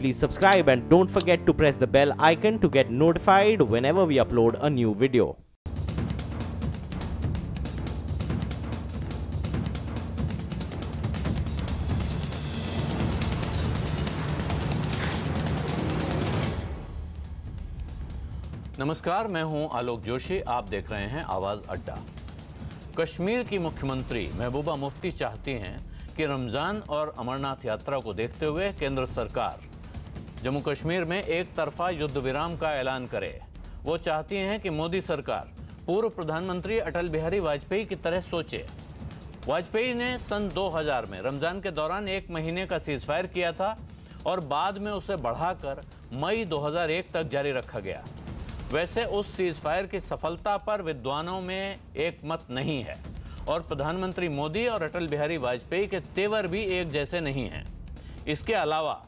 please subscribe and don't forget to press the bell icon to get notified whenever we upload a new video. नमस्कार, मैं हूं आलोक जोशी। आप देख रहे हैं आवाज़ अड्डा। कश्मीर की मुख्यमंत्री महबूबा मुफ्ती चाहती हैं कि रमज़ान और अमरनाथ यात्रा को देखते हुए केंद्र सरकार जम्मू कश्मीर में एक तरफा युद्ध विराम का ऐलान करे। वो चाहती हैं कि मोदी सरकार पूर्व प्रधानमंत्री अटल बिहारी वाजपेयी की तरह सोचे। वाजपेयी ने सन 2000 में रमज़ान के दौरान 1 महीने का सीज़फायर किया था और बाद में उसे बढ़ाकर मई 2001 तक जारी रखा गया। वैसे उस सीज़फायर की सफलता पर विद्वानों में एक मत नहीं है और प्रधानमंत्री मोदी और अटल बिहारी वाजपेयी के तेवर भी एक जैसे नहीं हैं। इसके अलावा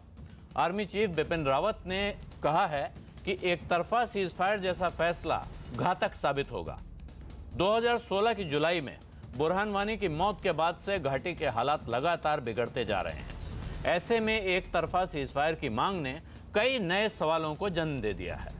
आर्मी चीफ बिपिन रावत ने कहा है कि एक तरफा सीज़फायर जैसा फैसला घातक साबित होगा। 2016 की जुलाई में बुरहान वानी की मौत के बाद से घाटी के हालात लगातार बिगड़ते जा रहे हैं। ऐसे में एक तरफा सीज़फायर की मांग ने कई नए सवालों को जन्म दे दिया है।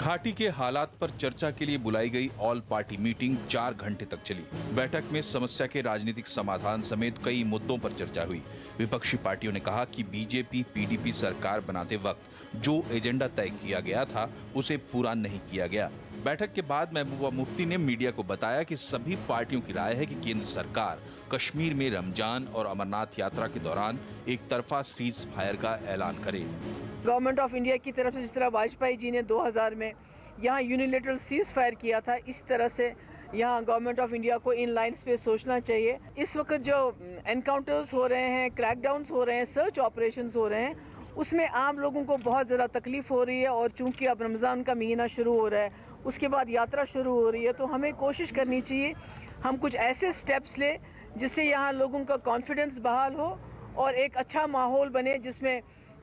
घाटी के हालात पर चर्चा के लिए बुलाई गई ऑल पार्टी मीटिंग 4 घंटे तक चली। बैठक में समस्या के राजनीतिक समाधान समेत कई मुद्दों पर चर्चा हुई। विपक्षी पार्टियों ने कहा कि बीजेपी पीडीपी सरकार बनाते वक्त जो एजेंडा तय किया गया था उसे पूरा नहीं किया गया। बैठक के बाद महबूबा मुफ्ती ने मीडिया को बताया कि सभी पार्टियों की राय है कि केंद्र सरकार कश्मीर में रमजान और अमरनाथ यात्रा के दौरान एक तरफा सीज फायर का ऐलान करे। गवर्नमेंट ऑफ इंडिया की तरफ से जिस तरह वाजपेयी जी ने 2000 में यहाँ यूनिलेटरल सीज फायर किया था, इस तरह से यहाँ गवर्नमेंट ऑफ इंडिया को इन लाइन्स पे सोचना चाहिए। इस वक्त जो एनकाउंटर्स हो रहे हैं, क्रैकडाउन्स हो रहे हैं, सर्च ऑपरेशंस हो रहे हैं, उसमें आम लोगों को बहुत ज़्यादा तकलीफ हो रही है। और चूंकि अब रमज़ान का महीना शुरू हो रहा है, उसके बाद यात्रा शुरू हो रही है, तो हमें कोशिश करनी चाहिए हम कुछ ऐसे स्टेप्स लें जिससे यहाँ लोगों का कॉन्फिडेंस बहाल हो और एक अच्छा माहौल बने जिसमें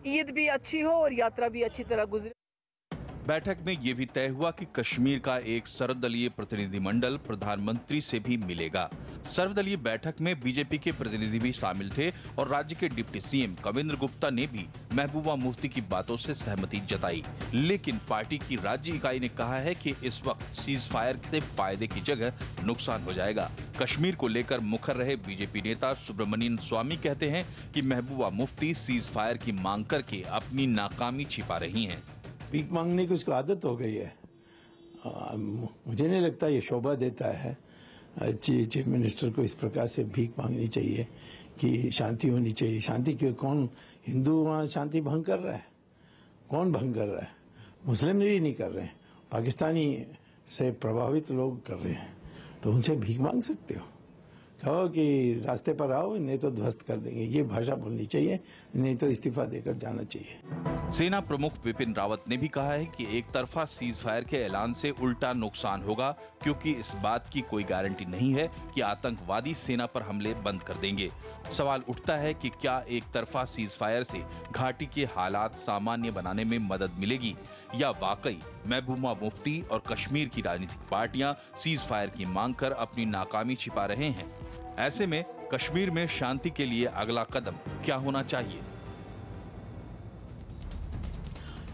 ईद भी अच्छी हो और यात्रा भी अच्छी तरह गुजरे। बैठक में यह भी तय हुआ कि कश्मीर का एक सर्वदलीय प्रतिनिधिमंडल प्रधानमंत्री से भी मिलेगा। सर्वदलीय बैठक में बीजेपी के प्रतिनिधि भी शामिल थे और राज्य के डिप्टी सीएम कविंद्र गुप्ता ने भी महबूबा मुफ्ती की बातों से सहमति जताई। लेकिन पार्टी की राज्य इकाई ने कहा है कि इस वक्त सीज फायर के फायदे की जगह नुकसान हो जाएगा। कश्मीर को लेकर मुखर रहे बीजेपी नेता सुब्रमण्यम स्वामी कहते हैं कि महबूबा मुफ्ती सीज फायर की मांग करके अपनी नाकामी छिपा रही हैं। भीख मांगने की उसको आदत हो गई है। मुझे नहीं लगता ये शोभा देता है। चीफ मिनिस्टर को इस प्रकार से भीख मांगनी चाहिए कि शांति होनी चाहिए। शांति क्यों? कौन हिंदू वहाँ शांति भंग कर रहा है? कौन भंग कर रहा है? मुस्लिम भी नहीं कर रहे हैं, पाकिस्तानी से प्रभावित लोग कर रहे हैं। तो उनसे भीख मांग सकते हो? कहो कि रास्ते पर आओ, नहीं तो ध्वस्त कर देंगे। ये भाषा बोलनी चाहिए, नहीं तो इस्तीफा देकर जाना चाहिए। सेना प्रमुख बिपिन रावत ने भी कहा है कि एक तरफा सीज फायर के ऐलान से उल्टा नुकसान होगा, क्योंकि इस बात की कोई गारंटी नहीं है कि आतंकवादी सेना पर हमले बंद कर देंगे। सवाल उठता है कि क्या एक तरफा सीज फायर से घाटी के हालात सामान्य बनाने में मदद मिलेगी या वाकई महबूबा मुफ्ती और कश्मीर की राजनीतिक पार्टियां सीज फायर की मांग कर अपनी नाकामी छिपा रहे हैं। ऐसे में कश्मीर में शांति के लिए अगला कदम क्या होना चाहिए?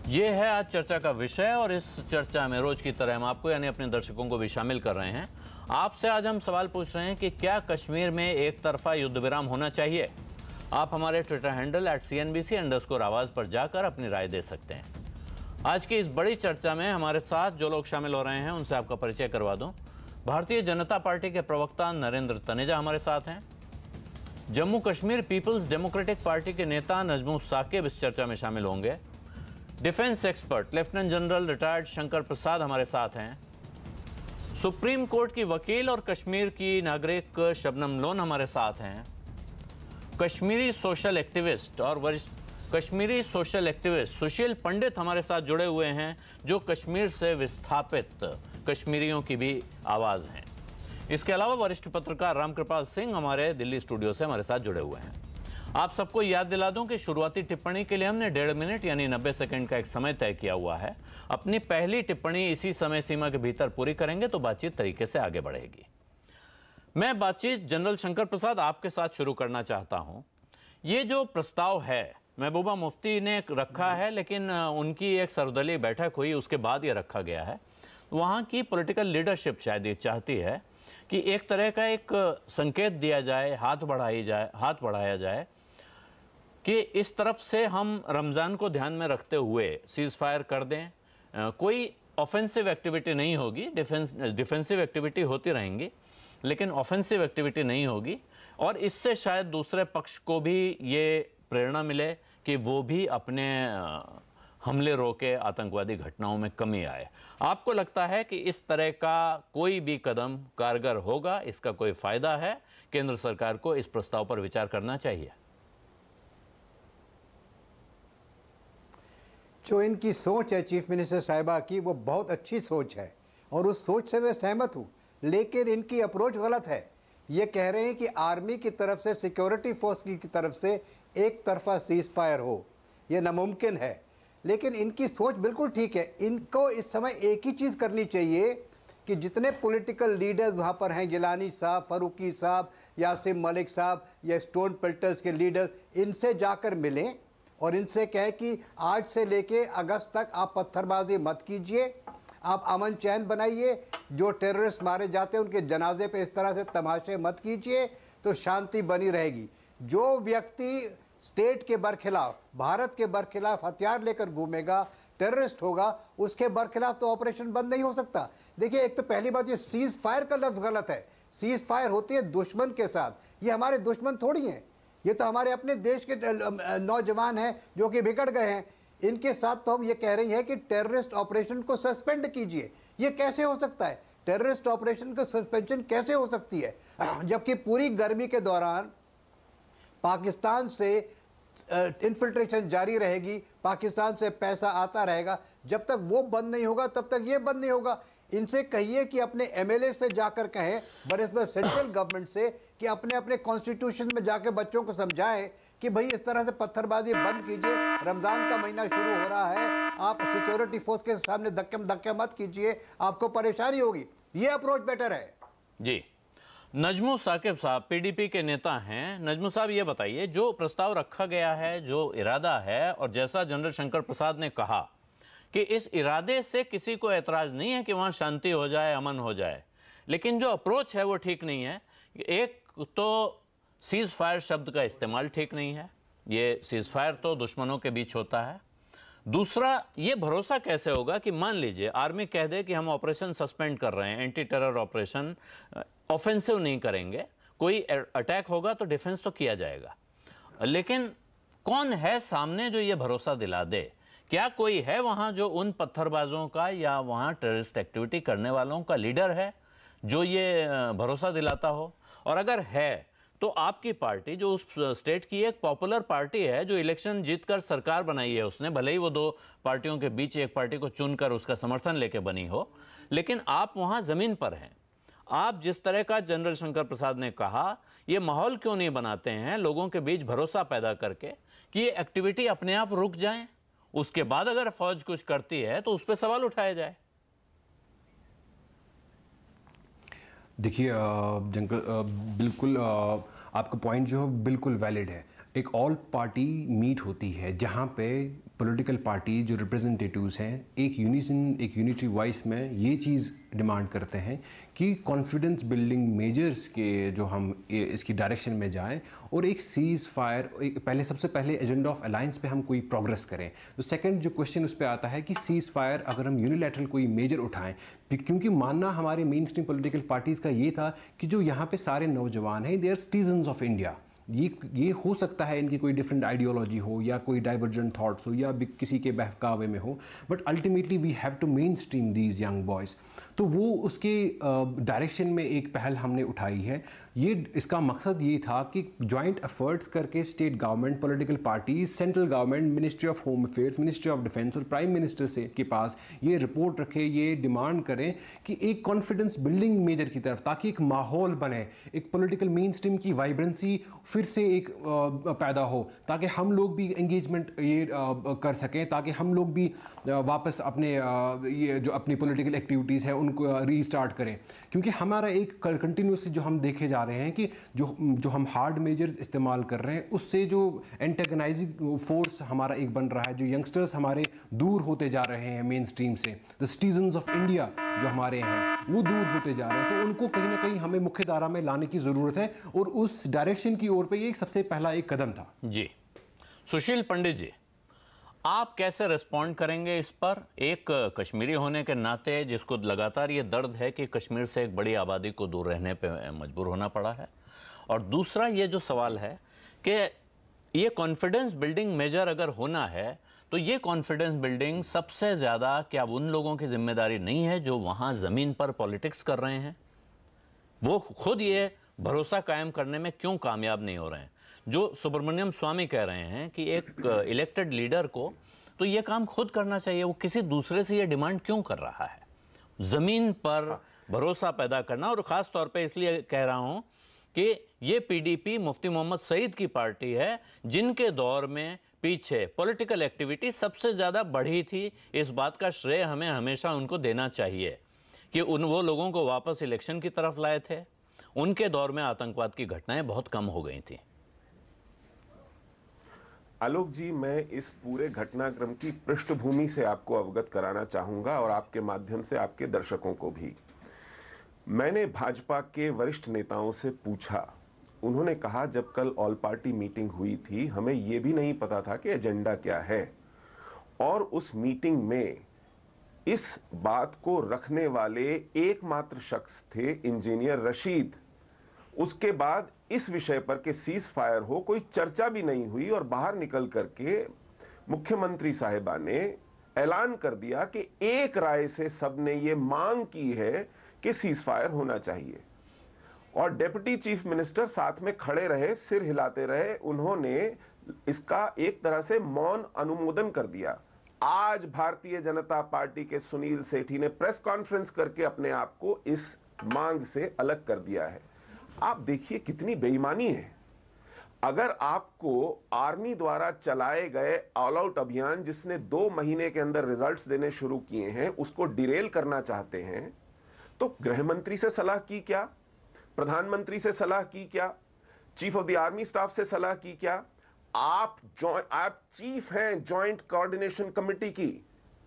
ये है आज चर्चा का विषय और इस चर्चा में रोज की तरह हम आपको यानी अपने दर्शकों को भी शामिल कर रहे हैं। आपसे आज हम सवाल पूछ रहे हैं कि क्या कश्मीर में एक तरफा युद्ध विराम होना चाहिए? आप हमारे ट्विटर हैंडल @CNBC_आवाज पर जाकर अपनी राय दे सकते हैं। आज की इस बड़ी चर्चा में हमारे साथ जो लोग शामिल हो रहे हैं उनसे आपका परिचय करवा दूं। भारतीय जनता पार्टी के प्रवक्ता नरेंद्र तनेजा हमारे साथ हैं। Jammu Kashmir Peoples Democratic Party के नेता नजमू साकिब इस चर्चा में शामिल होंगे। Defence expert lieutenant general retired Shankar Prasad हमारे साथ हैं। सुप्रीम कोर्ट की वकील और कश्मीर की नागरिक शबनम लोन हमारे साथ हैं। कश्मीरी सोशल एक्टिविस्ट सुशील पंडित हमारे साथ जुड़े हुए हैं, जो कश्मीर से विस्थापित कश्मीरियों की भी आवाज हैं। इसके अलावा वरिष्ठ पत्रकार रामकृपाल सिंह हमारे दिल्ली स्टूडियो से हमारे साथ जुड़े हुए हैं। आप सबको याद दिला दूं कि शुरुआती टिप्पणी के लिए हमने 1.5 मिनट यानी 90 सेकंड का एक समय तय किया हुआ है। अपनी पहली टिप्पणी इसी समय सीमा के भीतर पूरी करेंगे तो बातचीत तरीके से आगे बढ़ेगी। मैं बातचीत जनरल शंकर प्रसाद आपके साथ शुरू करना चाहता हूं। ये जो प्रस्ताव है महबूबा मुफ्ती ने रखा है, लेकिन उनकी एक सर्वदलीय बैठक हुई उसके बाद ये रखा गया है। वहाँ की पॉलिटिकल लीडरशिप शायद ये चाहती है कि एक तरह का एक संकेत दिया जाए, हाथ बढ़ाया जाए कि इस तरफ से हम रमज़ान को ध्यान में रखते हुए सीज़ फायर कर दें। कोई ऑफेंसिव एक्टिविटी नहीं होगी, डिफेंसिव एक्टिविटी होती रहेंगी, लेकिन ऑफेंसिव एक्टिविटी नहीं होगी। और इससे शायद दूसरे पक्ष को भी ये प्रेरणा मिले कि वो भी अपने हमले रोके, आतंकवादी घटनाओं में कमी आए। आपको लगता है कि इस तरह का कोई भी कदम कारगर होगा? इसका कोई फायदा है? केंद्र सरकार को इस प्रस्ताव पर विचार करना चाहिए? जो इनकी सोच है चीफ मिनिस्टर साहिबा की, वो बहुत अच्छी सोच है और उस सोच से मैं सहमत हूँ, लेकिन इनकी अप्रोच गलत है। ये कह रहे हैं कि आर्मी की तरफ से, सिक्योरिटी फोर्स की तरफ से एक तरफा सीज फायर हो, ये नामुमकिन है। लेकिन इनकी सोच बिल्कुल ठीक है। इनको इस समय एक ही चीज़ करनी चाहिए कि जितने पॉलिटिकल लीडर्स वहाँ पर हैं, गिलानी साहब, फारूकी साहब, यासिम मलिक साहब या स्टोन पिल्टर्स के लीडर्स, इनसे जाकर मिलें और इनसे कहें कि आज से लेके अगस्त तक आप पत्थरबाजी मत कीजिए, आप अमन चैन बनाइए, जो टेररिस्ट मारे जाते हैं उनके जनाजे पे इस तरह से तमाशे मत कीजिए, तो शांति बनी रहेगी। जो व्यक्ति स्टेट के बरखिलाफ, भारत के बरखिलाफ हथियार लेकर घूमेगा, टेररिस्ट होगा, उसके बरखिलाफ तो ऑपरेशन बंद नहीं हो सकता। देखिए, एक तो पहली बात, ये सीज फायर का लफ्ज़ गलत है। सीज फायर होती है दुश्मन के साथ। ये हमारे दुश्मन थोड़ी हैं, ये तो हमारे अपने देश के नौजवान हैं जो कि बिगड़ गए हैं। इनके साथ तो हम ये कह रही है कि टेररिस्ट ऑपरेशन को सस्पेंड कीजिए। ये कैसे हो सकता है? टेररिस्ट ऑपरेशन का सस्पेंशन कैसे हो सकती है? जबकि पूरी गर्मी के दौरान पाकिस्तान से इन्फिल्ट्रेशन जारी रहेगी, पाकिस्तान से पैसा आता रहेगा। जब तक वो बंद नहीं होगा तब तक ये बंद नहीं होगा। इनसे कहिए कि अपने एमएलए से जाकर कहें, बनिस्बत सेंट्रल गवर्नमेंट से, कि अपने अपने कॉन्स्टिट्यूशन में जाकर बच्चों को समझाएं कि भाई इस तरह से पत्थरबाजी बंद कीजिए, रमज़ान का महीना शुरू हो रहा है, आप सिक्योरिटी फोर्स के सामने धक्के मत कीजिए, आपको परेशानी होगी। ये अप्रोच बेटर है। जी, नजमू साकिब साहब पीडीपी के नेता हैं। नजमू साहब, ये बताइए, जो प्रस्ताव रखा गया है, जो इरादा है, और जैसा जनरल शंकर प्रसाद ने कहा कि इस इरादे से किसी को एतराज़ नहीं है कि वहाँ शांति हो जाए, अमन हो जाए, लेकिन जो अप्रोच है वो ठीक नहीं है। एक तो सीज़ फायर शब्द का इस्तेमाल ठीक नहीं है, ये सीज़ फायर तो दुश्मनों के बीच होता है। दूसरा, ये भरोसा कैसे होगा कि मान लीजिए आर्मी कह दे कि हम ऑपरेशन सस्पेंड कर रहे हैं, एंटी टेरर ऑपरेशन, ऑफेंसिव नहीं करेंगे, कोई अटैक होगा तो डिफेंस तो किया जाएगा, लेकिन कौन है सामने जो ये भरोसा दिला दे? क्या कोई है वहाँ जो उन पत्थरबाजों का या वहाँ टेररिस्ट एक्टिविटी करने वालों का लीडर है जो ये भरोसा दिलाता हो? और अगर है तो आपकी पार्टी, जो उस स्टेट की एक पॉपुलर पार्टी है, जो इलेक्शन जीतकर सरकार बनाई है उसने, भले ही वो दो पार्टियों के बीच एक पार्टी को चुनकर उसका समर्थन लेके बनी हो, लेकिन आप वहाँ ज़मीन पर हैं। आप जिस तरह का जनरल शंकर प्रसाद ने कहा, ये माहौल क्यों नहीं बनाते हैं लोगों के बीच भरोसा पैदा करके कि ये एक्टिविटी अपने आप रुक जाए, उसके बाद अगर फौज कुछ करती है तो उस पर सवाल उठाया जाए? देखिए बिल्कुल आपका पॉइंट जो है बिल्कुल वैलिड है। एक ऑल पार्टी मीट होती है जहाँ पे पॉलिटिकल पार्टी जो रिप्रेजेंटेटिव्स हैं एक यूनिसन, एक यूनिटरी वॉइस में ये चीज़ डिमांड करते हैं कि कॉन्फिडेंस बिल्डिंग मेजर्स के जो हम इसकी डायरेक्शन में जाएं और एक सीज़ फायर, पहले सबसे पहले एजेंडा ऑफ अलायंस पे हम कोई प्रोग्रेस करें। तो सेकंड जो क्वेश्चन उस पर आता है कि सीज़ फायर अगर हम यूनिलैटरल कोई मेजर उठाएं, क्योंकि मानना हमारे मेन स्ट्रीम पॉलिटिकल पार्टीज़ का ये था कि जो यहाँ पे सारे नौजवान हैं, they are citizens of India. ये हो सकता है इनकी कोई डिफरेंट आइडियोलॉजी हो या कोई डाइवर्जेंट थॉट्स हो या किसी के बहकावे में हो, but ultimately we have to mainstream these young boys. तो वो उसके डायरेक्शन में एक पहल हमने उठाई है। ये इसका मकसद ये था कि जॉइंट एफर्ट्स करके state government, political parties, central government, ministry of home affairs, ministry of defence और प्राइम मिनिस्टर से के पास ये रिपोर्ट रखे, ये डिमांड करें कि एक कॉन्फिडेंस बिल्डिंग मेजर की तरफ, ताकि एक माहौल बने, एक पॉलिटिकल मेन स्ट्रीम की वाइब्रेंसी फिर से एक पैदा हो, ताकि हम लोग भी एंगेजमेंट ये कर सकें, ताकि हम लोग भी वापस अपने ये जो अपनी पॉलिटिकल एक्टिविटीज़ है उनको रीस्टार्ट करें, क्योंकि हमारा एक कंटिन्यूसली जो हम देखे जा रहे हैं कि जो हम हार्ड मेजर्स इस्तेमाल कर रहे हैं उससे जो एंटेगनाइजिंग फोर्स हमारा एक बन रहा है, जो यंगस्टर्स हमारे दूर होते जा रहे हैं मेन स्ट्रीम से, द सिटीजन्स ऑफ इंडिया जो हमारे हैं वो दूर होते जा रहे हैं, तो उनको कहीं ना कहीं हमें मुख्य धारा में लाने की ज़रूरत है और उस डायरेक्शन की ओर पे ये सबसे पहला एक कदम था। जी सुशील पंडित जी, आप कैसे रिस्पॉन्ड करेंगे इस पर? एक कश्मीरी होने के नाते जिसको लगातार ये दर्द है कि कश्मीर से एक बड़ी आबादी को दूर रहने पे मजबूर होना पड़ा है, और दूसरा ये जो सवाल है कि ये कॉन्फिडेंस बिल्डिंग मेजर अगर होना है तो ये कॉन्फिडेंस बिल्डिंग सबसे ज़्यादा क्या उन लोगों की जिम्मेदारी नहीं है जो वहाँ ज़मीन पर पॉलिटिक्स कर रहे हैं? वो खुद ये भरोसा कायम करने में क्यों कामयाब नहीं हो रहे हैं? जो सुब्रमण्यम स्वामी कह रहे हैं कि एक इलेक्टेड लीडर को तो ये काम खुद करना चाहिए, वो किसी दूसरे से ये डिमांड क्यों कर रहा है? ज़मीन पर भरोसा पैदा करना, और ख़ास तौर पे इसलिए कह रहा हूँ कि ये पीडीपी मुफ्ती मोहम्मद सईद की पार्टी है जिनके दौर में पीछे पॉलिटिकल एक्टिविटी सबसे ज़्यादा बढ़ी थी। इस बात का श्रेय हमें हमेशा उनको देना चाहिए कि वो लोगों को वापस इलेक्शन की तरफ लाए थे। उनके दौर में आतंकवाद की घटनाएं बहुत कम हो गई थी। आलोक जी, मैं इस पूरे घटनाक्रम की पृष्ठभूमि से आपको अवगत कराना चाहूंगा और आपके माध्यम से आपके दर्शकों को भी। मैंने भाजपा के वरिष्ठ नेताओं से पूछा, उन्होंने कहा जब कल ऑल पार्टी मीटिंग हुई थी हमें यह भी नहीं पता था कि एजेंडा क्या है, और उस मीटिंग में इस बात को रखने वाले एकमात्र शख्स थे इंजीनियर रशीद। उसके बाद इस विषय पर कि सीज फायर हो कोई चर्चा भी नहीं हुई, और बाहर निकल करके मुख्यमंत्री साहिबा ने ऐलान कर दिया कि एक राय से सबने ये मांग की है कि सीज फायर होना चाहिए, और डिप्टी चीफ मिनिस्टर साथ में खड़े रहे, सिर हिलाते रहे। उन्होंने इसका एक तरह से मौन अनुमोदन कर दिया। आज भारतीय जनता पार्टी के सुनील सेठी ने प्रेस कॉन्फ्रेंस करके अपने आप को इस मांग से अलग कर दिया है। आप देखिए कितनी बेईमानी है। अगर आपको आर्मी द्वारा चलाए गए ऑल आउट अभियान जिसने 2 महीने के अंदर रिजल्ट्स देने शुरू किए हैं उसको डिरेल करना चाहते हैं, तो गृह मंत्री से सलाह की क्या, प्रधानमंत्री से सलाह की क्या, chief of the army staff से सलाह की क्या? आप चीफ हैं जॉइंट कोऑर्डिनेशन कमेटी की,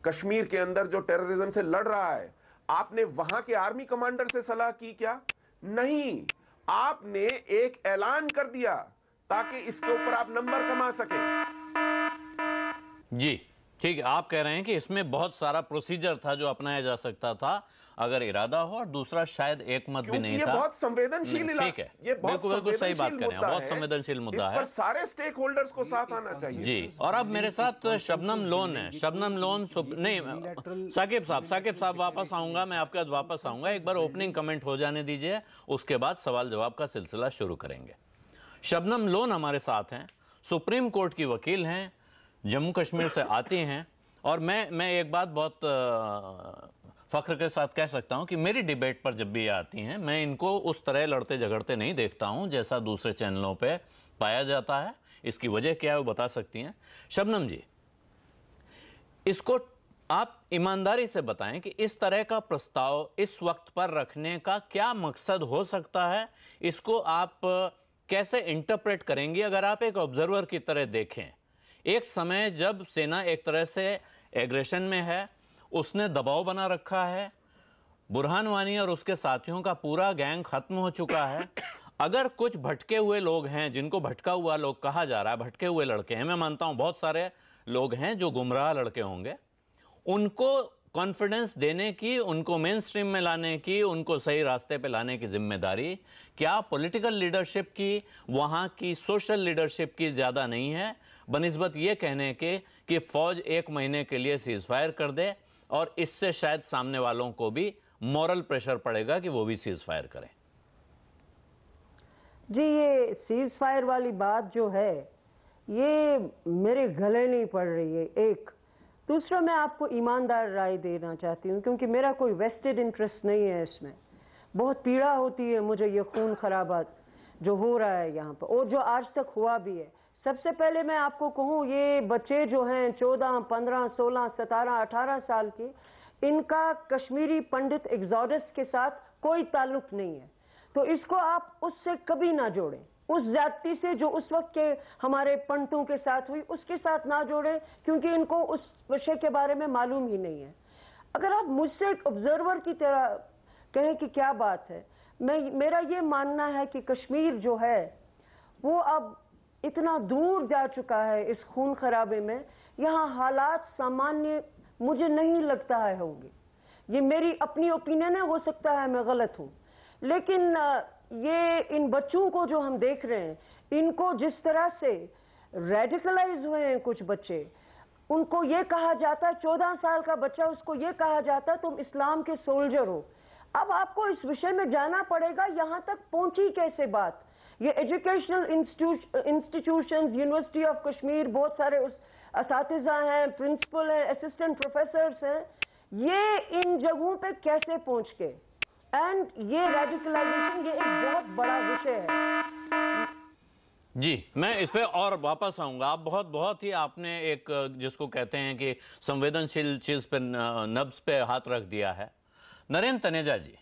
कश्मीर के अंदर जो टेररिज्म से लड़ रहा है, आपने वहां के आर्मी कमांडर से सलाह की क्या? नहीं, आपने एक ऐलान कर दिया ताकि इसके ऊपर आप नंबर कमा सकें। जी ठीक है, आप कह रहे हैं कि इसमें बहुत सारा प्रोसीजर था जो अपनाया जा सकता था अगर इरादा हो, और दूसरा शायद एक मत भी नहीं था। बहुत संवेदनशील ठीक है, ये बहुत सही बात कर रहे हैं, बहुत संवेदनशील मुद्दा है, इस पर सारे स्टेक होल्डर्स को साथ आना चाहिए। जी, और अब मेरे साथ शबनम लोन है। शबनम लोन नहीं, साकिब साहब वापस आऊंगा, मैं आपके साथ वापस आऊंगा। एक बार ओपनिंग कमेंट हो जाने दीजिए, उसके बाद सवाल जवाब का सिलसिला शुरू करेंगे। शबनम लोन हमारे साथ हैं, सुप्रीम कोर्ट की वकील हैं, जम्मू कश्मीर से आती हैं, और मैं एक बात बहुत फख्र के साथ कह सकता हूं कि मेरी डिबेट पर जब भी ये आती हैं मैं इनको उस तरह लड़ते झगड़ते नहीं देखता हूं जैसा दूसरे चैनलों पे पाया जाता है। इसकी वजह क्या है वो बता सकती हैं शबनम जी? इसको आप ईमानदारी से बताएं कि इस तरह का प्रस्ताव इस वक्त पर रखने का क्या मकसद हो सकता है? इसको आप कैसे इंटरप्रेट करेंगी अगर आप एक ऑब्जर्वर की तरह देखें? एक समय जब सेना एक तरह से एग्रेशन में है, उसने दबाव बना रखा है, बुरहान वानी और उसके साथियों का पूरा गैंग खत्म हो चुका है। अगर कुछ भटके हुए लोग हैं, जिनको भटका हुआ लोग कहा जा रहा है, भटके हुए लड़के हैं, मैं मानता हूं बहुत सारे लोग हैं जो गुमराह लड़के होंगे, उनको कॉन्फिडेंस देने की, उनको मेन स्ट्रीम में लाने की, उनको सही रास्ते पे लाने की जिम्मेदारी क्या पॉलिटिकल लीडरशिप की, वहां की सोशल लीडरशिप की ज्यादा नहीं है बनिस्बत ये कहने के कि फौज 1 महीने के लिए सीज फायर कर दे, और इससे शायद सामने वालों को भी मॉरल प्रेशर पड़ेगा कि वो भी सीज फायर करें? जी, ये सीज फायर वाली बात जो है ये मेरे गले नहीं पड़ रही है। एक दूसरा, मैं आपको ईमानदार राय देना चाहती हूँ क्योंकि मेरा कोई वेस्टेड इंटरेस्ट नहीं है इसमें। बहुत पीड़ा होती है मुझे ये खून खराबात जो हो रहा है यहाँ पर, और जो आज तक हुआ भी है। सबसे पहले मैं आपको कहूँ, ये बच्चे जो हैं 14, 15, 16, 17, 18 साल के, इनका कश्मीरी पंडित एग्जॉडस के साथ कोई ताल्लुक नहीं है। तो इसको आप उससे कभी ना जोड़ें, उस जाति से जो उस वक्त के हमारे पंडितों के साथ हुई उसके साथ ना जोड़ें, क्योंकि इनको उस विषय के बारे में मालूम ही नहीं है। अगर आप मुझसे एक ऑब्जर्वर की तरह कहें कि क्या बात है, मेरा ये मानना है कि कश्मीर जो है वो अब इतना दूर जा चुका है इस खून खराबे में, यहाँ हालात सामान्य मुझे नहीं लगता है होंगे। ये मेरी अपनी ओपिनियन है, हो सकता है मैं गलत हूँ, लेकिन ये इन बच्चों को जो हम देख रहे हैं, इनको जिस तरह से रेडिकलाइज हुए हैं कुछ बच्चे, उनको ये कहा जाता है, 14 साल का बच्चा, उसको ये कहा जाता है तुम इस्लाम के सोल्जर हो। अब आपको इस विषय में जाना पड़ेगा, यहाँ तक पहुंची कैसे बात। ये educational institutions, university of Kashmir, बहुत सारे उस असातिज़ा हैं, प्रिंसिपल हैं, असिस्टेंट प्रोफेसर्स हैं, ये इन जगहों पे कैसे पहुंच के, एंड ये रेडिकलाइजेशन, ये एक बहुत बड़ा विषय है। जी, मैं इस पे और वापस आऊंगा। आप बहुत ही आपने एक जिसको कहते हैं कि संवेदनशील चीज पे, नब्ज पे हाथ रख दिया है। नरेंद्र तनेजा जी,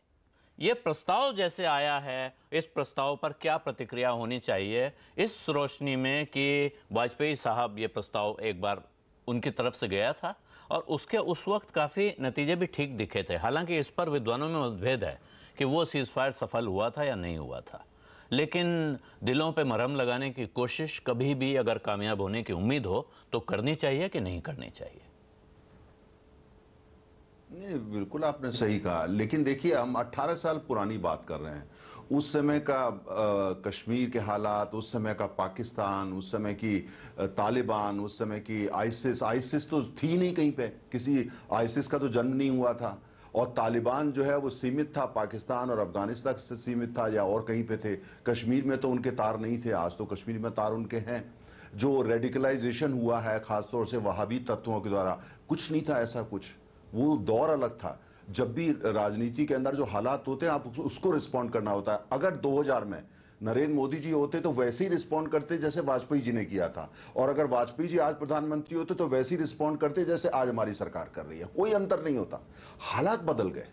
ये प्रस्ताव जैसे आया है, इस प्रस्ताव पर क्या प्रतिक्रिया होनी चाहिए इस रोशनी में कि वाजपेयी साहब ये प्रस्ताव एक बार उनकी तरफ से गया था और उसके उस वक्त काफ़ी नतीजे भी ठीक दिखे थे। हालांकि इस पर विद्वानों में मतभेद है कि वो सीज फायर सफल हुआ था या नहीं हुआ था, लेकिन दिलों पे मरहम लगाने की कोशिश कभी भी अगर कामयाब होने की उम्मीद हो तो करनी चाहिए कि नहीं करनी चाहिए? नहीं, बिल्कुल आपने सही कहा, लेकिन देखिए हम 18 साल पुरानी बात कर रहे हैं। उस समय का कश्मीर के हालात, उस समय का पाकिस्तान, उस समय की तालिबान, उस समय की आईसिस तो थी नहीं कहीं पे, किसी आईसिस का तो जन्म नहीं हुआ था, और तालिबान जो है वो सीमित था, पाकिस्तान और अफगानिस्तान से सीमित था या और कहीं पे थे। कश्मीर में तो उनके तार नहीं थे, आज तो कश्मीर में तार उनके हैं। जो रेडिकलाइजेशन हुआ है खासतौर से वहाबी तत्वों के द्वारा, कुछ नहीं था ऐसा कुछ, वो दौर अलग था। जब भी राजनीति के अंदर जो हालात होते हैं आप उसको रिस्पॉन्ड करना होता है। अगर 2000 में नरेंद्र मोदी जी होते तो वैसे ही रिस्पॉन्ड करते जैसे वाजपेयी जी ने किया था, और अगर वाजपेयी जी आज प्रधानमंत्री होते तो वैसे ही रिस्पॉन्ड करते जैसे आज हमारी सरकार कर रही है। कोई अंतर नहीं होता, हालात बदल गए।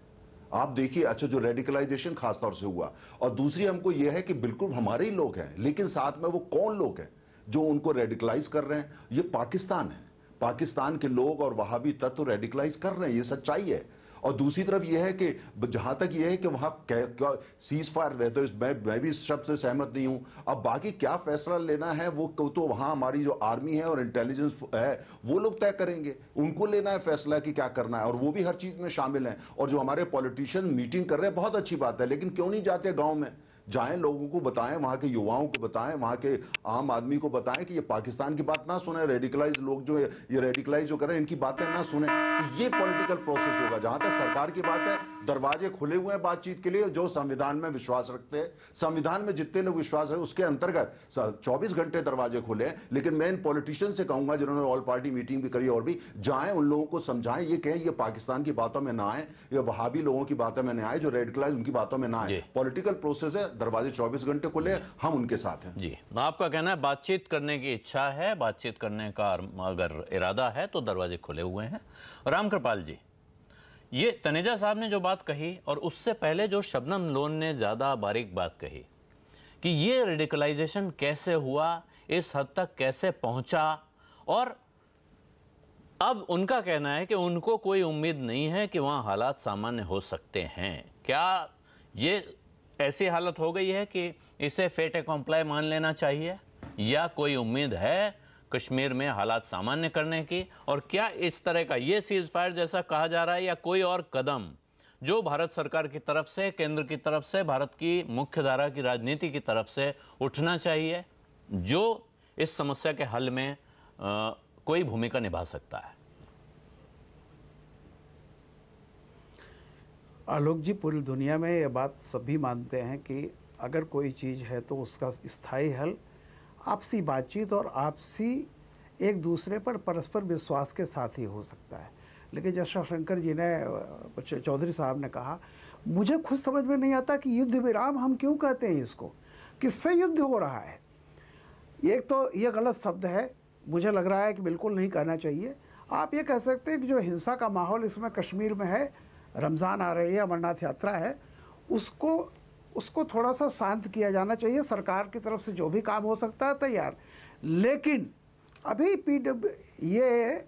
आप देखिए, अच्छा जो रेडिकलाइजेशन खासतौर से हुआ, और दूसरी हमको यह है कि बिल्कुल हमारे ही लोग हैं, लेकिन साथ में वो कौन लोग हैं जो उनको रेडिकलाइज कर रहे हैं? ये पाकिस्तान है, पाकिस्तान के लोग और वहाबी तत्व रेडिकलाइज कर रहे हैं, ये सच्चाई है। और दूसरी तरफ यह है कि जहां तक यह है कि वहां सीज फायर रहे, तो मैं भी इस शब्द से सहमत नहीं हूं। अब बाकी क्या फैसला लेना है वो तो वहां हमारी जो आर्मी है और इंटेलिजेंस है वो लोग तय करेंगे, उनको लेना है फैसला कि क्या करना है, और वो भी हर चीज में शामिल हैं। और जो हमारे पॉलिटिशियन मीटिंग कर रहे हैं, बहुत अच्छी बात है, लेकिन क्यों नहीं जाते गांव में? जाएं, लोगों को बताएं, वहां के युवाओं को बताएं, वहां के आम आदमी को बताएं कि ये पाकिस्तान की बात ना सुने, रेडिकलाइज लोग जो ये रेडिकलाइज जो कर रहे हैं इनकी बातें ना सुने। तो ये पॉलिटिकल प्रोसेस होगा। जहां तक सरकार की बात है, दरवाजे खुले हुए हैं बातचीत के लिए, जो संविधान में विश्वास रखते हैं, संविधान में जितने लोग विश्वास है उसके अंतर्गत 24 घंटे दरवाजे खुले हैं। लेकिन मैं इन पॉलिटिशियन से कहूंगा जिन्होंने ऑल पार्टी मीटिंग भी करी और भी, जाएं, उन लोगों को समझाएं, ये कहें ये पाकिस्तान की बातों में ना आए, ये वहाबी लोगों की बातों में ना आए, जो रेडिकलाइज उनकी बातों में ना आए। पॉलिटिकल प्रोसेस है, दरवाजे 24 घंटे खुले, हम उनके साथ हैं। जी, आपका कहना है बातचीत करने की इच्छा है, बातचीत करने का अगर इरादा है तो दरवाजे खुले हुए हैं। रामकृपाल जी, ये तनेजा साहब ने जो बात कही और उससे पहले जो शबनम लोन ने ज्यादा बारीक बात कही कि ये रेडिकलाइजेशन कैसे हुआ, इस हद तक कैसे पहुंचा, और अब उनका कहना है कि उनको कोई उम्मीद नहीं है कि वहां हालात सामान्य हो सकते हैं। क्या ये ऐसी हालत हो गई है कि इसे फेट एक्कम्प्लाई मान लेना चाहिए, या कोई उम्मीद है कश्मीर में हालात सामान्य करने की? और क्या इस तरह का ये सीज फायर जैसा कहा जा रहा है, या कोई और कदम जो भारत सरकार की तरफ से, केंद्र की तरफ से, भारत की मुख्य धारा की राजनीति की तरफ से उठना चाहिए, जो इस समस्या के हल में कोई भूमिका निभा सकता है? आलोक जी, पूरी दुनिया में ये बात सभी मानते हैं कि अगर कोई चीज़ है तो उसका स्थायी हल आपसी बातचीत और आपसी एक दूसरे पर परस्पर विश्वास के साथ ही हो सकता है। लेकिन जैसा शंकर जी ने, चौधरी साहब ने कहा, मुझे खुद समझ में नहीं आता कि युद्ध विराम हम क्यों कहते हैं इसको, किससे युद्ध हो रहा है। एक तो ये गलत शब्द है, मुझे लग रहा है कि बिल्कुल नहीं कहना चाहिए। आप ये कह सकते हैं कि जो हिंसा का माहौल इसमें कश्मीर में है, रमज़ान आ रही है, अमरनाथ यात्रा है, उसको थोड़ा सा शांत किया जाना चाहिए। सरकार की तरफ से जो भी काम हो सकता है तैयार। लेकिन अभी ये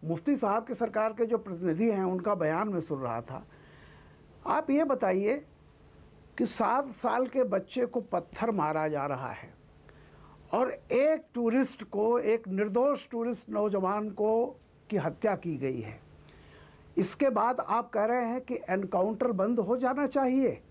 मुफ्ती साहब की सरकार के जो प्रतिनिधि हैं उनका बयान में सुन रहा था। आप ये बताइए कि 7 साल के बच्चे को पत्थर मारा जा रहा है और एक टूरिस्ट को, एक निर्दोष टूरिस्ट नौजवान को की हत्या की गई है। इसके बाद आप कह रहे हैं कि एनकाउंटर बंद हो जाना चाहिए।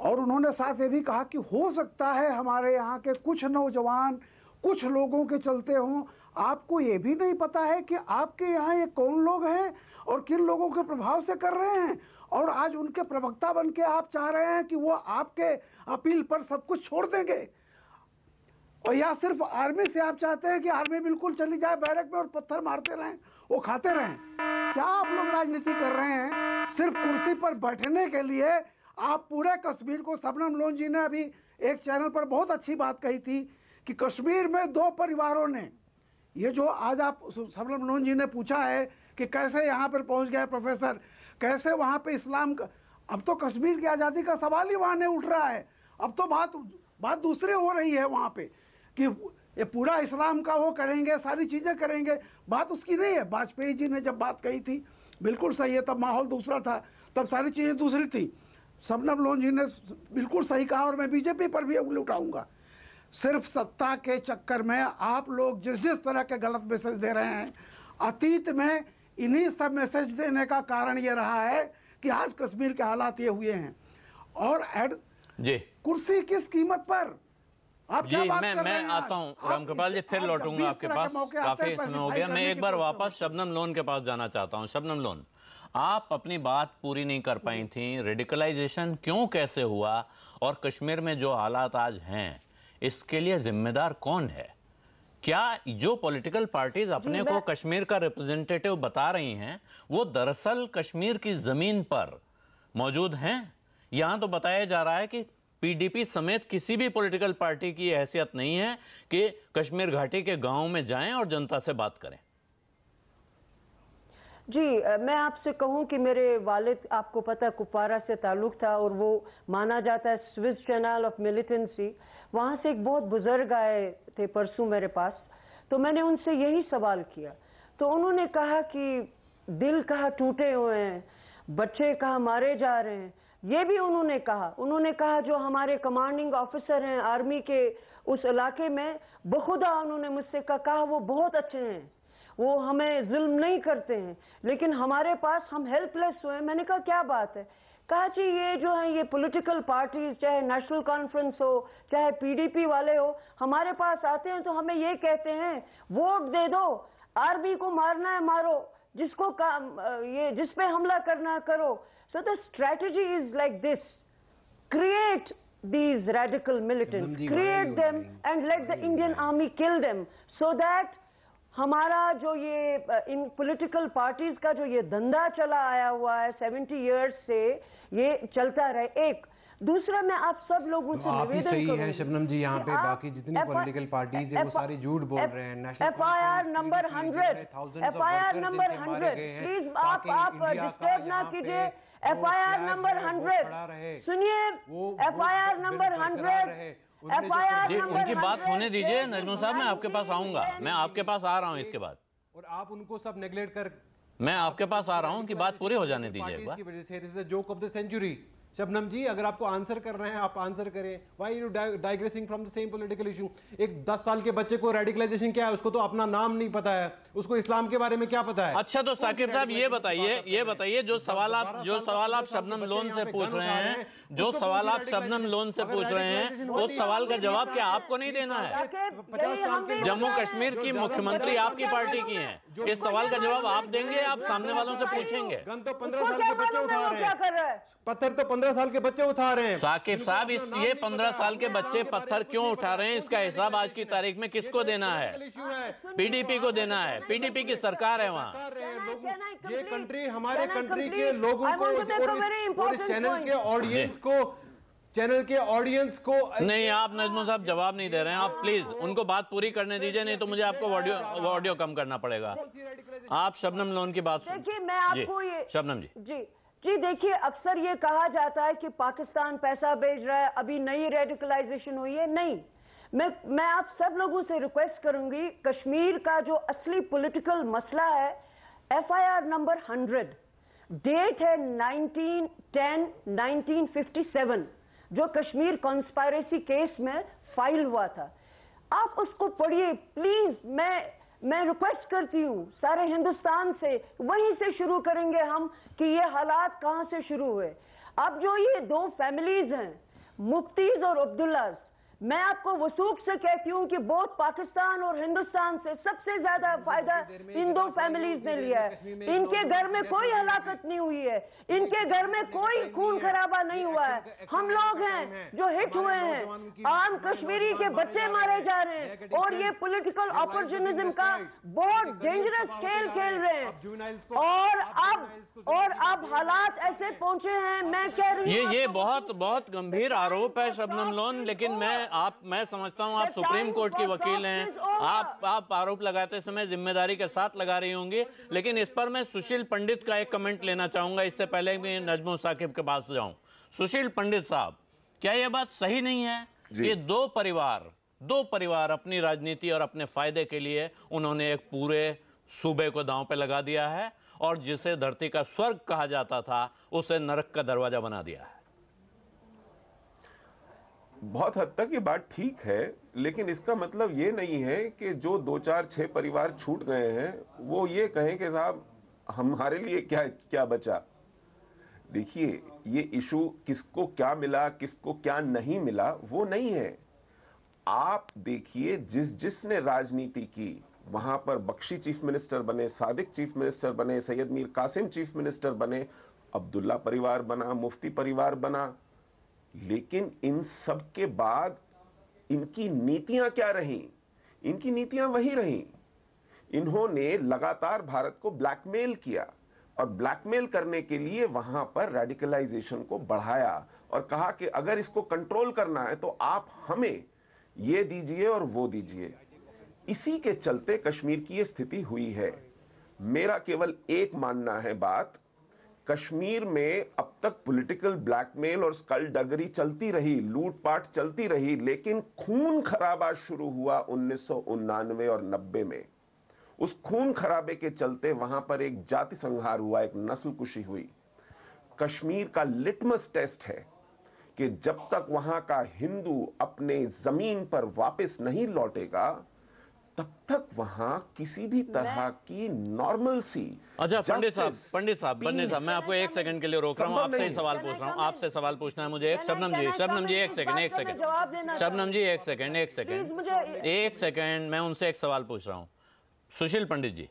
और उन्होंने साथ ये भी कहा कि हो सकता है हमारे यहाँ के कुछ नौजवान कुछ लोगों के चलते हों। आपको ये भी नहीं पता है कि आपके यहाँ ये कौन लोग हैं और किन लोगों के प्रभाव से कर रहे हैं, और आज उनके प्रवक्ता बन के आप चाह रहे हैं कि वो आपके अपील पर सब कुछ छोड़ देंगे। और या सिर्फ आर्मी से आप चाहते हैं कि आर्मी बिल्कुल चली जाए बैरक में और पत्थर मारते रहें, वो खाते रहें। क्या आप लोग राजनीति कर रहे हैं सिर्फ कुर्सी पर बैठने के लिए? आप पूरे कश्मीर को, शबनम लोन जी ने अभी एक चैनल पर बहुत अच्छी बात कही थी कि कश्मीर में 2 परिवारों ने, ये जो आज आप शबनम लोन जी ने पूछा है कि कैसे यहाँ पर पहुँच गए प्रोफेसर, कैसे वहाँ पे इस्लाम का, अब तो कश्मीर की आज़ादी का सवाल ही वहाँ नहीं उठ रहा है। अब तो बात दूसरी हो रही है वहाँ पे कि ये पूरा इस्लाम का वो करेंगे, सारी चीज़ें करेंगे। बात उसकी नहीं है। वाजपेयी जी ने जब बात कही थी बिल्कुल सही है, तब माहौल दूसरा था, तब सारी चीज़ें दूसरी थी। शबनम लोन जी ने बिल्कुल सही कहा और मैं बीजेपी पर भी उंगली उठाऊंगा। सिर्फ सत्ता के चक्कर में आप लोग जिस तरह के गलत मैसेज दे रहे हैं, अतीत में इन्हीं सब मैसेज देने का कारण ये रहा है कि आज कश्मीर के हालात ये हुए हैं। और जी कुर्सी किस कीमत पर? आप जी, मैं आता हूँ रामकृपाल जी, फिर लौटूंगा आपके पास। काफी समय हो गया। मैं एक बार वापस शबनम लोन के पास जाना चाहता हूँ। शबनम लोन, आप अपनी बात पूरी नहीं कर पाई थी। रेडिकलाइजेशन क्यों, कैसे हुआ, और कश्मीर में जो हालात आज हैं इसके लिए जिम्मेदार कौन है? क्या जो पॉलिटिकल पार्टीज अपने को कश्मीर का रिप्रेजेंटेटिव बता रही हैं वो दरअसल कश्मीर की जमीन पर मौजूद हैं? यहां तो बताया जा रहा है कि पीडीपी समेत किसी भी पॉलिटिकल पार्टी की हैसियत नहीं है कि कश्मीर घाटी के गांवों में जाएं और जनता से बात करें। जी, मैं आपसे कहूं कि मेरे वालिद, आपको पता है, कुपवारा से ताल्लुक था और वो माना जाता है स्विस चैनल ऑफ मिलिटेंसी। वहां से एक बहुत बुजुर्ग आए थे परसों मेरे पास, तो मैंने उनसे यही सवाल किया। तो उन्होंने कहा कि दिल कहाँ टूटे हुए हैं, बच्चे कहाँ मारे जा रहे हैं। ये भी उन्होंने कहा जो हमारे कमांडिंग ऑफिसर हैं आर्मी के उस इलाके में, बखुदा उन्होंने मुझसे कहा वो बहुत अच्छे हैं, वो हमें जुल्म नहीं करते हैं, लेकिन हमारे पास हम हेल्पलेस हुए। मैंने कहा क्या बात है? कहा जी ये जो है ये पॉलिटिकल पार्टीज, चाहे नेशनल कॉन्फ्रेंस हो चाहे पीडीपी वाले हो, हमारे पास आते हैं तो हमें ये कहते हैं वोट दे दो, आर्मी को मारना है मारो, जिसको ये जिस पे हमला करना है करो। So the strategy is like this, create these radical militants, create them and let the Indian army kill them so that हमारा जो ये इन पॉलिटिकल पार्टीज का जो ये धंधा चला आया हुआ है 70 इयर्स से, ये चलता रहे। एक दूसरा, मैं आप सब लोगों से आप ही सही है शबनम जी, यहाँ पे बाकी जितनी पॉलिटिकल पार्टीज है वो सारी झूठ बोल रहे हैं। FIR number 100, FIR number 100, please आप डिस्टर्ब ना कीजिए। FIR नंबर 100 सुनिए, FIR नंबर 100, उनकी बात होने दीजिए। नजमुल साहब, मैं आपके पास आऊंगा, मैं आपके पास आ रहा हूं इसके बाद। और आप उनको सब नेग्लेक्ट कर, मैं आपके पास आ रहा हूं कि बात पूरी हो जाने दीजिए एक बार। की वजह से this is a joke of the century. Shabnam ji, अगर आपको आंसर कर रहे हैं आप आंसर करें। Why you digressing from the same political issue? एक 10 साल के बच्चे को रेडिकलाइजेशन क्या है, उसको तो अपना नाम नहीं पता है, उसको इस्लाम के बारे में क्या पता है? अच्छा, तो साकिब साहब ये बताइए जो सवाल आप शबनम लोन से पूछ रहे हैं, जो सवाल आप शबनम लोन से पूछ रहे हैं, उस सवाल का जवाब क्या आपको नहीं देना है? जम्मू कश्मीर की मुख्यमंत्री आपकी पार्टी की हैं, इस सवाल का जवाब आप देंगे, आप सामने वालों से पूछेंगे? गन तो 15 साल के बच्चे उठा रहे हैं, पत्थर तो 15 साल के बच्चे उठा रहे हैं। साकिब साहब, ये 15 साल के बच्चे पत्थर क्यों उठा रहे हैं, इसका हिसाब आज की तारीख में किसको देना है? पीडीपी को देना है। पीडीपी की सरकार है वहाँ। ये कंट्री, हमारे कंट्री के लोगों को और इस चैनल के ऑडियंस को चैनल के ऑडियंस को नहीं, आप नजमो साहब जवाब नहीं दे रहे हैं। आप प्लीज उनको बात पूरी करने दीजिए, नहीं तो मुझे आपको ऑडियो कम करना पड़ेगा। आप शबनम लोन की बात देखिए, मैं आपको ये शबनम जी देखिए, अक्सर ये कहा जाता है कि पाकिस्तान पैसा भेज रहा है, अभी नई रेडिकलाइजेशन हुई है। नहीं, मैं आप सब लोगों से रिक्वेस्ट करूंगी, कश्मीर का जो असली पॉलिटिकल मसला है, FIR नंबर 100, डेट है 19/10/1957, जो कश्मीर कॉन्स्पायरेसी केस में फाइल हुआ था। आप उसको पढ़िए प्लीज। मैं रिक्वेस्ट करती हूँ सारे हिंदुस्तान से, वहीं से शुरू करेंगे हम कि ये हालात कहाँ से शुरू हुए। अब जो ये दो फैमिलीज हैं, मुफ्तीज और अब्दुल्लाज, मैं आपको वसूख से कहती हूँ कि बहुत पाकिस्तान और हिंदुस्तान से सबसे ज्यादा फायदा इन दो फैमिलीज ने लिया है। इनके घर में कोई हलाकत नहीं हुई है, इनके घर में कोई खून खराबा नहीं हुआ है। हम लोग हैं जो हिट हुए हैं, आम कश्मीरी के बच्चे मारे जा रहे हैं, और ये पॉलिटिकल अपॉर्चुनिज्म का बहुत डेंजरस खेल खेल रहे हैं। और अब हालात ऐसे पहुंचे हैं, मैं कह रही हूँ ये बहुत गंभीर आरोप है शबनम लोन, लेकिन मैं समझता हूं आप सुप्रीम कोर्ट की वकील हैं, आप आरोप लगाते समय जिम्मेदारी के साथ लगा रही होंगी। लेकिन इस पर मैं सुशील पंडित का एक कमेंट लेना चाहूंगा, इससे पहले मैं नजमो साकिब के पास जाऊं। सुशील पंडित साहब, क्या यह बात सही नहीं है कि दो परिवार अपनी राजनीति और अपने फायदे के लिए उन्होंने एक पूरे सूबे को दांव पे लगा दिया है, और जिसे धरती का स्वर्ग कहा जाता था उसे नरक का दरवाजा बना दिया है? बहुत हद तक ये बात ठीक है, लेकिन इसका मतलब ये नहीं है कि जो 2, 4, 6 परिवार छूट गए हैं वो ये कहें कि साहब हमारे लिए क्या बचा। देखिए, ये इशू किसको क्या मिला, किसको क्या नहीं मिला, वो नहीं है। आप देखिए, जिसने राजनीति की, वहां पर बख्शी चीफ मिनिस्टर बने, सादिक चीफ मिनिस्टर बने, सैयद मीर कासिम चीफ मिनिस्टर बने, अब्दुल्ला परिवार बना, मुफ्ती परिवार बना, लेकिन इन सब के बाद इनकी नीतियां क्या रहीं? इनकी नीतियां वही रहीं। इन्होंने लगातार भारत को ब्लैकमेल किया, और ब्लैकमेल करने के लिए वहां पर रेडिकलाइजेशन को बढ़ाया और कहा कि अगर इसको कंट्रोल करना है तो आप हमें ये दीजिए और वो दीजिए। इसी के चलते कश्मीर की ये स्थिति हुई है। मेरा केवल एक मानना है बात, कश्मीर में अब तक पॉलिटिकल ब्लैकमेल और स्कल्डगरी चलती रही, लूटपाट चलती रही, लेकिन खून खराबा शुरू हुआ 1999 और 90 में। उस खून खराबे के चलते वहां पर एक जाति संहार हुआ, एक नस्लकुशी हुई। कश्मीर का लिटमस टेस्ट है कि जब तक वहां का हिंदू अपने जमीन पर वापस नहीं लौटेगा, तब तक वहां किसी भी तरह की नॉर्मल सी। अच्छा पंडित साहब, मैं आपको एक सेकंड के लिए रोक रहा हूं, आपसे ही सवाल पूछ रहा हूं, आपसे सवाल पूछना है मुझे। शबनम जी एक सेकंड, शबनम जी एक सेकंड, मैं उनसे एक सवाल पूछ रहा हूं। सुशील पंडित जी,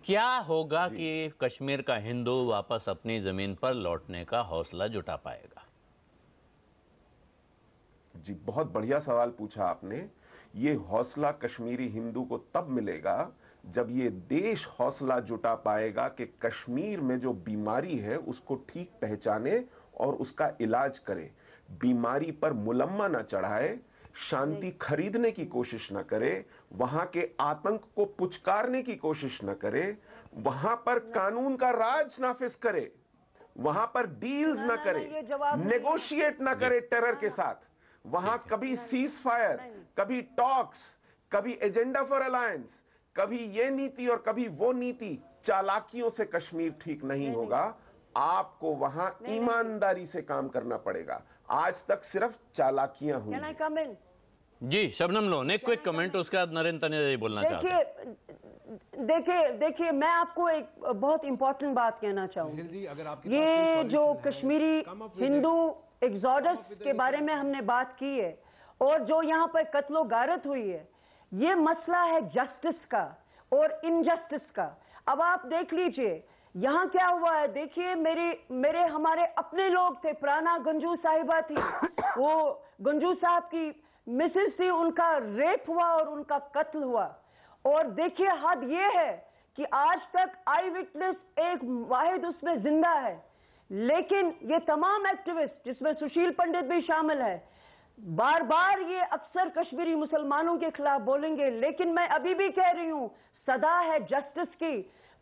क्या होगा कि कश्मीर का हिंदू वापस अपनी जमीन पर लौटने का हौसला जुटा पाएगा? जी, बहुत बढ़िया सवाल पूछा आपने। ये हौसला कश्मीरी हिंदू को तब मिलेगा जब ये देश हौसला जुटा पाएगा कि कश्मीर में जो बीमारी है उसको ठीक पहचाने और उसका इलाज करे, बीमारी पर मुलम्मा ना चढ़ाए, शांति खरीदने की कोशिश न करे, वहां के आतंक को पुचकारने की कोशिश न करे, वहां पर कानून का राज नाफिज करे, वहां पर डील्स ना करे, नेगोशिएट ना करे टेरर के साथ, वहां कभी सीज फायर, कभी टॉक्स, कभी एजेंडा फॉर अलायंस, कभी ये नीति और कभी वो नीति, चालाकियों से कश्मीर ठीक नहीं होगा। आपको वहां ईमानदारी से काम करना पड़ेगा। आज तक सिर्फ चालाकियां हुई हैं। जी शबनम लोन, एक क्विक कमेंट, उसके बाद नरेंद्र तनेजा जी बोलना चाहते हैं। देखिए मैं आपको एक बहुत इंपॉर्टेंट बात कहना चाहूंगी। ये जो कश्मीरी हिंदू एग्जॉडस के बारे में हमने बात की है, और जो यहाँ पर कत्लो गारत हुई है, ये मसला है जस्टिस का और इनजस्टिस का। अब आप देख लीजिए यहाँ क्या हुआ है। देखिए मेरे हमारे अपने लोग थे, प्राणा गंजू साहिबा थी, वो गंजू साहब की मिसेस थी, उनका रेप हुआ और उनका कत्ल हुआ। और देखिए हद ये है कि आज तक आई विटनेस एक वाहिद उसमें जिंदा है। लेकिन ये तमाम एक्टिविस्ट, जिसमें सुशील पंडित भी शामिल है, बार बार ये अक्सर कश्मीरी मुसलमानों के खिलाफ बोलेंगे। लेकिन मैं अभी भी कह रही हूं, सदा है जस्टिस की।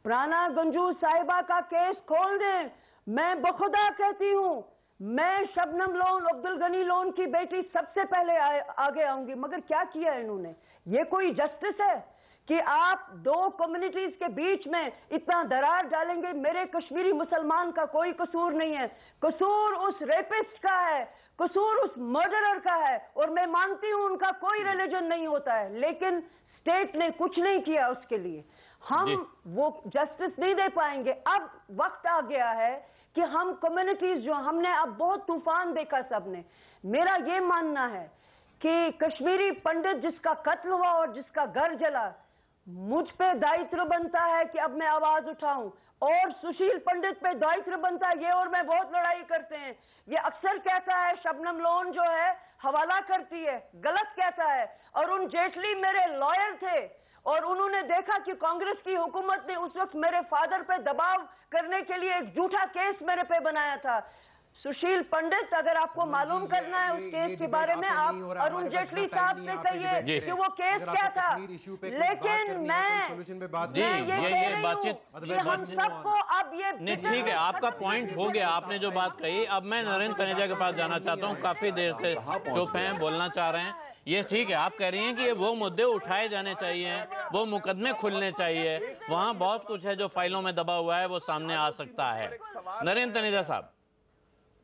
प्राणा गंजू साहिबा का केस खोल दें। मैं बखुदा कहती हूं, मैं शबनम लोन, अब्दुल गनी लोन की बेटी सबसे पहले आगे आऊंगी। मगर क्या किया इन्होंने? ये कोई जस्टिस है कि आप दो कम्युनिटीज के बीच में इतना दरार डालेंगे? मेरे कश्मीरी मुसलमान का कोई कसूर नहीं है, कसूर उस रेपिस्ट का है, कसूर उस मर्डरर का है। और मैं मानती हूं उनका कोई रिलीजन नहीं होता है, लेकिन स्टेट ने कुछ नहीं किया उसके लिए। हम वो जस्टिस नहीं दे पाएंगे। अब वक्त आ गया है कि हम कम्युनिटीज जो, हमने अब बहुत तूफान देखा सबने। मेरा ये मानना है कि कश्मीरी पंडित जिसका कत्ल हुआ और जिसका घर जला, मुझ पे दायित्व बनता है कि अब मैं आवाज उठाऊं, और सुशील पंडित पे दायित्व बनता है। ये और मैं बहुत लड़ाई करते हैं। ये अक्सर कहता है शबनम लोन जो है हवाला करती है, गलत कहता है। अरुण जेटली मेरे लॉयर थे और उन्होंने देखा कि कांग्रेस की हुकूमत ने उस वक्त मेरे फादर पे दबाव करने के लिए एक झूठा केस मेरे पे बनाया था। सुशील पंडित, अगर आपको मालूम करना है उस केस के बारे में, आप अरुण जेटली साहब से कहिए कि वो केस क्या था। लेकिन मैं ये बातचीत हम सबको अब ये नहीं, ठीक है, आपका पॉइंट हो गया, आपने जो बात कही। अब मैं नरेंद्र तनेजा के पास जाना चाहता हूँ। काफी देर से चुप हैं, बोलना चाह रहे हैं। ये ठीक है, आप कह रही हैं कि ये वो मुद्दे उठाए जाने चाहिए, वो मुकदमे खुलने चाहिए, वहाँ बहुत कुछ है जो फाइलों में दबा हुआ है, वो सामने आ सकता है। नरेंद्र तनेजा साहब,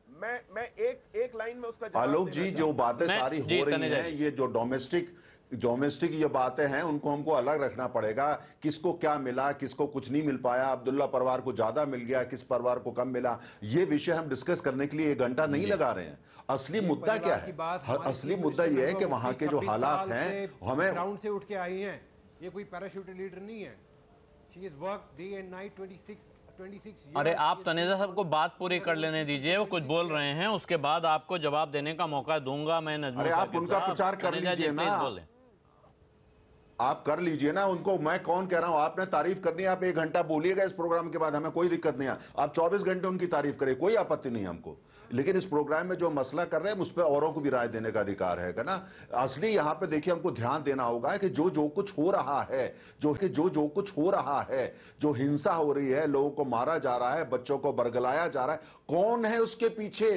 मैं एक लाइन में उसका जवाब आलोक जी, जो बातें सारी हो रही हैं, ये जो डोमेस्टिक ये बातें हैं, उनको हमको अलग रखना पड़ेगा। किसको क्या मिला, किसको कुछ नहीं मिल पाया, अब्दुल्ला परिवार को ज्यादा मिल गया, किस परिवार को कम मिला, ये विषय हम डिस्कस करने के लिए 1 घंटा नहीं लगा रहे हैं। असली मुद्दा क्या है? असली मुद्दा ये है कि वहां के जो हालात हैं, हमें ग्राउंड से उठ के आई हैं। ये कोई पैराशूट लीडर नहीं है। She is work day and night 26 अरे आप तनेजा साहब को बात पूरी कर लेने दीजिए, वो कुछ बोल रहे हैं, उसके बाद आपको जवाब देने का मौका दूंगा मैं। अरे आप उनका प्रचार कर लीजिए ना, आप कर लीजिए ना उनको। मैं कौन कह रहा हूं? आपने तारीफ करनी है, आप 1 घंटा बोलिएगा इस प्रोग्राम के बाद, हमें कोई दिक्कत नहीं है। आप 24 घंटे उनकी तारीफ करें, कोई आपत्ति नहीं हमको। लेकिन इस प्रोग्राम में जो मसला कर रहे हैं उस पर औरों को भी राय देने का अधिकार है ना। असली यहां पे देखिए, हमको ध्यान देना होगा कि जो कुछ हो रहा है, जो कुछ हो रहा है, जो हिंसा हो रही है, लोगों को मारा जा रहा है, बच्चों को बरगलाया जा रहा है, कौन है उसके पीछे?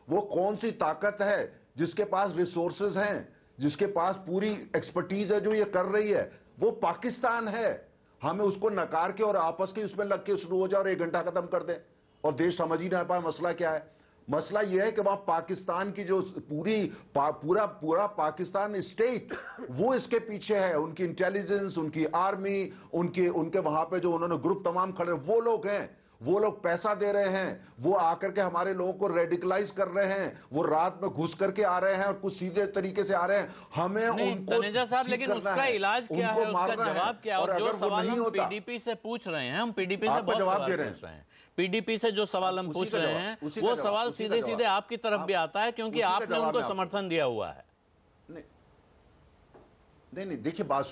वो कौन सी ताकत है जिसके पास रिसोर्सेज हैं, जिसके पास पूरी एक्सपर्टीज है, जो ये कर रही है? वो पाकिस्तान है। हमें उसको नकार के और आपस के उसमें लग के शुरू हो जाए और 1 घंटा खत्म कर दें और देश समझ ही ना पाए मसला क्या है। मसला यह है कि वहां पाकिस्तान की जो पूरा पाकिस्तान स्टेट, वो इसके पीछे है। उनकी इंटेलिजेंस, उनकी आर्मी, उनके वहां पे जो उन्होंने ग्रुप तमाम खड़े, वो लोग हैं। वो लोग पैसा दे रहे हैं, वो आकर के हमारे लोगों को रेडिकलाइज कर रहे हैं, वो रात में घुस करके आ रहे हैं और कुछ सीधे तरीके से आ रहे हैं। हमें उनको तनेजा साहब, लेकिन उसका इलाज क्या है, उसका जवाब क्या है? और जो सवाल हम पीडीपी से पूछ रहे हैं, हम पीडीपी से बहुत जवाब दे रहे हैं। पीडीपी से जो सवाल हम पूछ रहे हैं, वो सवाल सीधे सीधे आपकी तरफ भी आता है, क्योंकि आपने उनको समर्थन दिया हुआ है। नहीं, देखिए बात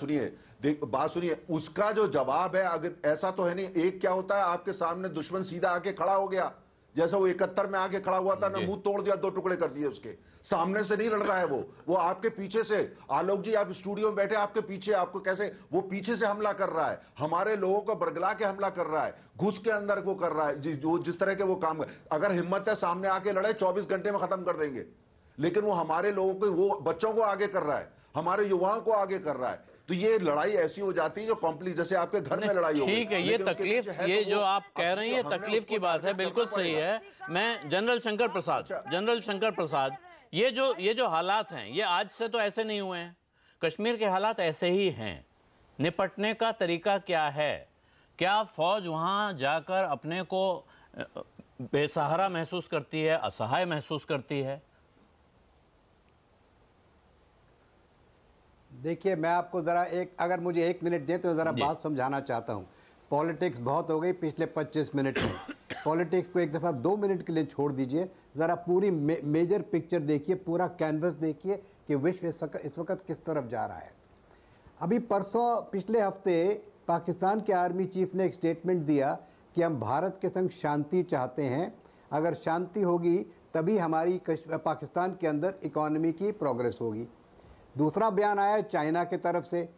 सुनिए, उसका जो जवाब है, अगर ऐसा तो है नहीं, एक क्या होता है, आपके सामने दुश्मन सीधा आके खड़ा हो गया, जैसा वो 71 में आके खड़ा हुआ था ना, मुंह तोड़ दिया, 2 टुकड़े कर दिए उसके। सामने से नहीं लड़ रहा है वो आपके पीछे से। आलोक जी, आप स्टूडियो में बैठे, आपके पीछे, आपको कैसे वो पीछे से हमला कर रहा है, हमारे लोगों को बरगला के हमला कर रहा है, घुस के अंदर वो कर रहा है, जिस तरह के वो काम है। अगर हिम्मत है, सामने आके लड़े, 24 घंटे में खत्म कर देंगे। लेकिन वो हमारे लोगों को, वो बच्चों को आगे कर रहा है, हमारे युवाओं को आगे कर रहा है। तो ये लड़ाई ऐसी हो जाती है जो कॉम्प्लीट, जैसे आपके घर में लड़ाई हो। ठीक है, ये तकलीफ, ये जो आप कह रही हैं, तकलीफ की बात है, बिल्कुल सही है। मैं जनरल शंकर प्रसाद, ये जो हालात हैं, ये आज से तो ऐसे नहीं हुए हैं। कश्मीर के हालात ऐसे ही हैं। निपटने का तरीका क्या है? क्या फौज वहां जाकर अपने को बेसहारा महसूस करती है, असहाय महसूस करती है? देखिए, मैं आपको ज़रा अगर मुझे 1 मिनट दें तो ज़रा बात समझाना चाहता हूँ। पॉलिटिक्स बहुत हो गई पिछले 25 मिनट में। पॉलिटिक्स को एक दफ़ा 2 मिनट के लिए छोड़ दीजिए, ज़रा पूरी मेजर पिक्चर देखिए, पूरा कैनवस देखिए कि विश्व इस वक्त किस तरफ जा रहा है। अभी पिछले हफ्ते पाकिस्तान के आर्मी चीफ ने एक स्टेटमेंट दिया कि हम भारत के संग शांति चाहते हैं, अगर शांति होगी तभी हमारी पाकिस्तान के अंदर इकॉनमी की प्रोग्रेस होगी। दूसरा बयान आया चाइना की तरफ से,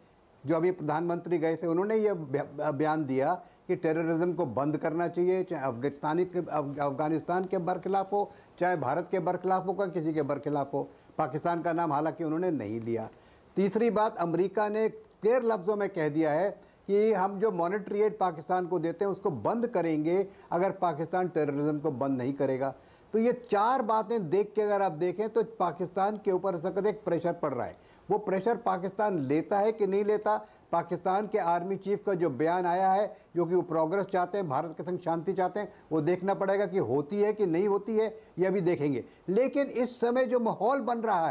जो अभी प्रधानमंत्री गए थे, उन्होंने ये बयान दिया कि टेररिज्म को बंद करना चाहिए, चाहे अफगानिस्तान के बरखिलाफ हो, चाहे भारत के बरखिलाफ हो, किसी के बरखिलाफ हो। पाकिस्तान का नाम हालांकि उन्होंने नहीं लिया। तीसरी बात, अमेरिका ने क्लियर लफ्ज़ों में कह दिया है कि हम जो मॉनेटरी एड पाकिस्तान को देते हैं उसको बंद करेंगे अगर पाकिस्तान टेररिज्म को बंद नहीं करेगा। तो ये चार बातें देख के अगर आप देखें तो पाकिस्तान के ऊपर सख्त एक प्रेशर पड़ रहा है। वो प्रेशर पाकिस्तान लेता है कि नहीं लेता, पाकिस्तान के आर्मी चीफ का जो बयान आया है, जो कि वो प्रोग्रेस चाहते हैं, भारत के संग शांति चाहते हैं, वो देखना पड़ेगा कि होती है कि नहीं होती है, ये अभी देखेंगे। लेकिन इस समय जो माहौल बन रहा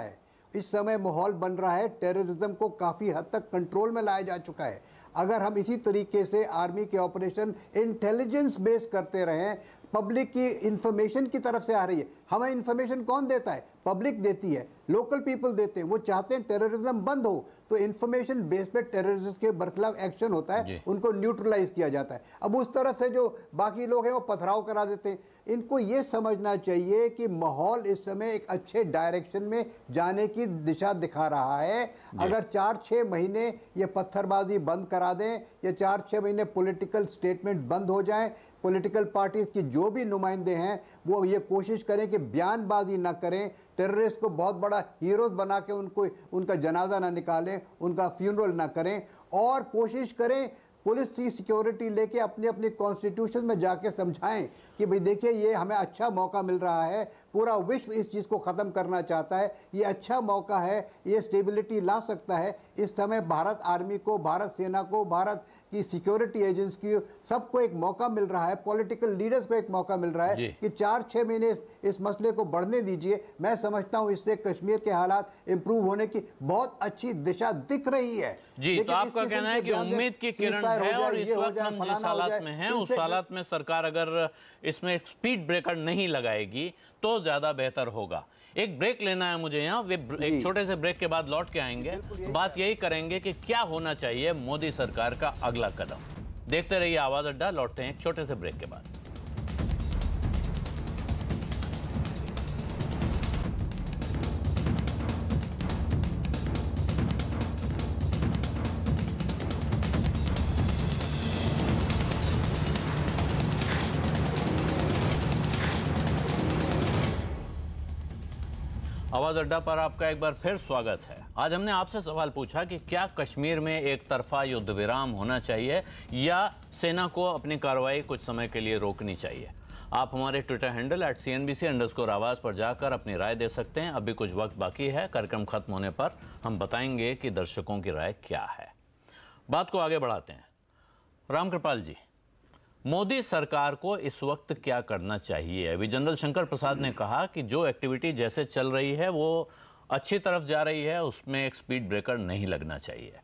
है, टेररिज्म को काफ़ी हद तक कंट्रोल में लाया जा चुका है। अगर हम इसी तरीके से आर्मी के ऑपरेशन इंटेलिजेंस बेस करते रहें, पब्लिक की इंफॉर्मेशन की तरफ से आ रही है, हमें इंफॉर्मेशन कौन देता है? पब्लिक देती है, लोकल पीपल देते हैं। वो चाहते हैं टेररिज्म बंद हो, तो इंफॉर्मेशन बेस पे टेररिस्ट के बरखिलाफ एक्शन होता है, उनको न्यूट्रलाइज किया जाता है। अब उस तरफ से जो बाकी लोग हैं वो पथराव करा देते हैं। इनको ये समझना चाहिए कि माहौल इस समय एक अच्छे डायरेक्शन में जाने की दिशा दिखा रहा है। अगर 4-6 महीने ये पत्थरबाजी बंद करा दें, या 4-6 महीने पॉलिटिकल स्टेटमेंट बंद हो जाएं, पॉलिटिकल पार्टीज की जो भी नुमाइंदे हैं वो ये कोशिश करें कि बयानबाजी ना करें, टेररिस्ट को बहुत बड़ा हीरोज बना के उनका जनाजा ना निकालें, उनका फ्यूनरल ना करें, और कोशिश करें पुलिस की सिक्योरिटी लेके अपने अपने कॉन्स्टिट्यूशन में जाके समझाएं कि भाई देखिए ये हमें अच्छा मौका मिल रहा है, पूरा विश्व इस चीज़ को ख़त्म करना चाहता है, ये अच्छा मौका है, ये स्टेबिलिटी ला सकता है। इस समय भारत आर्मी को, भारत सेना को, भारत की सिक्योरिटी एजेंसी की, सबको एक मौका मिल रहा है, पॉलिटिकल लीडर्स को एक मौका मिल रहा है कि 4-6 महीने इस मसले को बढ़ने दीजिए। मैं समझता हूँ इससे कश्मीर के हालात इंप्रूव होने की बहुत अच्छी दिशा दिख रही है। जी, तो आपका कहना है कि उम्मीद की किरण है, और इस वक्त हम जिस हालात में हैं उस हालात में सरकार अगर इसमें एक स्पीड ब्रेकर नहीं लगाएगी तो ज्यादा बेहतर होगा। एक ब्रेक लेना है मुझे यहाँ, एक छोटे से ब्रेक के बाद लौट के आएंगे। बात यही करेंगे कि क्या होना चाहिए मोदी सरकार का अगला कदम। देखते रहिए आवाज अड्डा, लौटते हैं एक छोटे से ब्रेक के बाद। आवाज अड्डा पर आपका एक बार फिर स्वागत है। आज हमने आपसे सवाल पूछा कि क्या कश्मीर में एक तरफा युद्ध विराम होना चाहिए या सेना को अपनी कार्रवाई कुछ समय के लिए रोकनी चाहिए। आप हमारे ट्विटर हैंडल @CNBC_आवाज पर जाकर अपनी राय दे सकते हैं। अभी कुछ वक्त बाकी है, कार्यक्रम खत्म होने पर हम बताएंगे कि दर्शकों की राय क्या है। बात को आगे बढ़ाते हैं। रामकृपाल जी, मोदी सरकार को इस वक्त क्या करना चाहिए? अभी जनरल शंकर प्रसाद ने कहा कि जो एक्टिविटी जैसे चल रही है वो अच्छी तरफ जा रही है, उसमें एक स्पीड ब्रेकर नहीं लगना चाहिए।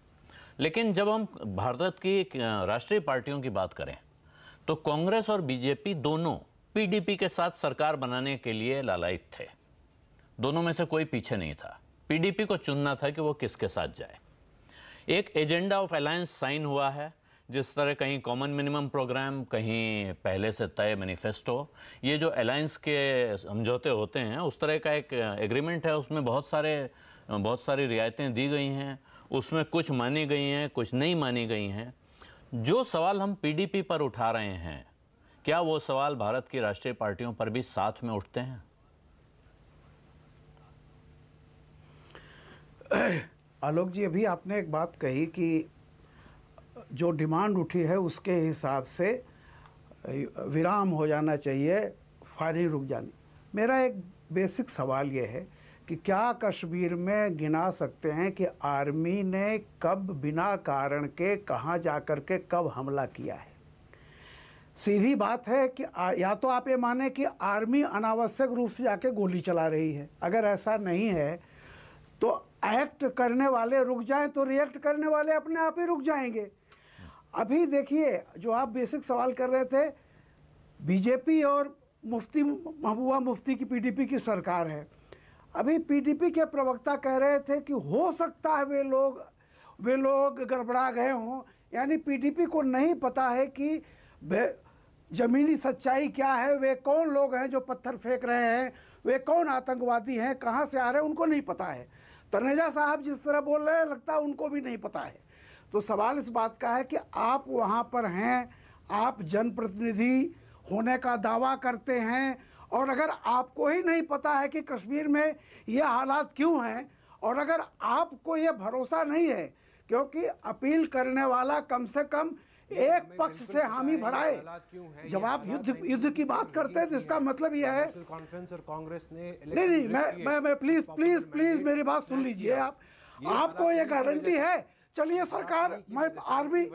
लेकिन जब हम भारत की राष्ट्रीय पार्टियों की बात करें तो कांग्रेस और बीजेपी दोनों पीडीपी के साथ सरकार बनाने के लिए लालायित थे। दोनों में से कोई पीछे नहीं था। पीडीपी को चुनना था कि वो किसके साथ जाए। एक एजेंडा ऑफ अलायंस साइन हुआ है, जिस तरह कहीं कॉमन मिनिमम प्रोग्राम, कहीं पहले से तय मैनिफेस्टो, ये जो अलायंस के समझौते होते हैं उस तरह का एक एग्रीमेंट है। उसमें बहुत सारी रियायतें दी गई हैं, उसमें कुछ मानी गई हैं, कुछ नहीं मानी गई हैं। जो सवाल हम पीडीपी पर उठा रहे हैं, क्या वो सवाल भारत की राष्ट्रीय पार्टियों पर भी साथ में उठते हैं? आलोक जी, अभी आपने एक बात कही कि जो डिमांड उठी है उसके हिसाब से विराम हो जाना चाहिए, फायरिंग रुक जानी। मेरा एक बेसिक सवाल ये है कि क्या कश्मीर में गिना सकते हैं कि आर्मी ने कब बिना कारण के कहां जाकर के कब हमला किया है? सीधी बात है कि या तो आप ये माने कि आर्मी अनावश्यक रूप से जाके गोली चला रही है। अगर ऐसा नहीं है तो एक्ट करने वाले रुक जाएं तो रिएक्ट करने वाले अपने आप ही रुक जाएंगे। अभी देखिए, जो आप बेसिक सवाल कर रहे थे, बीजेपी और मुफ्ती महबूबा मुफ्ती की पीडीपी की सरकार है। अभी पीडीपी के प्रवक्ता कह रहे थे कि हो सकता है वे लोग गड़बड़ा गए हों। यानी पीडीपी को नहीं पता है कि जमीनी सच्चाई क्या है, वे कौन लोग हैं जो पत्थर फेंक रहे हैं, वे कौन आतंकवादी हैं, कहाँ से आ रहे हैं, उनको नहीं पता है। तनेजा साहब जिस तरह बोल रहे हैं लगता है उनको भी नहीं पता है। तो सवाल इस बात का है कि आप वहाँ पर हैं, आप जनप्रतिनिधि होने का दावा करते हैं, और अगर आपको ही नहीं पता है कि कश्मीर में ये हालात क्यों हैं, और अगर आपको ये भरोसा नहीं है, क्योंकि अपील करने वाला कम से कम एक पक्ष से हामी भराए। जब आप युद्ध की बात करते हैं तो इसका मतलब यह है कॉन्फ्रेंस और कांग्रेस ने नहीं मैं प्लीज मेरी बात सुन लीजिए। आपको ये गारंटी है, चलिए सरकार, मैं आर्मी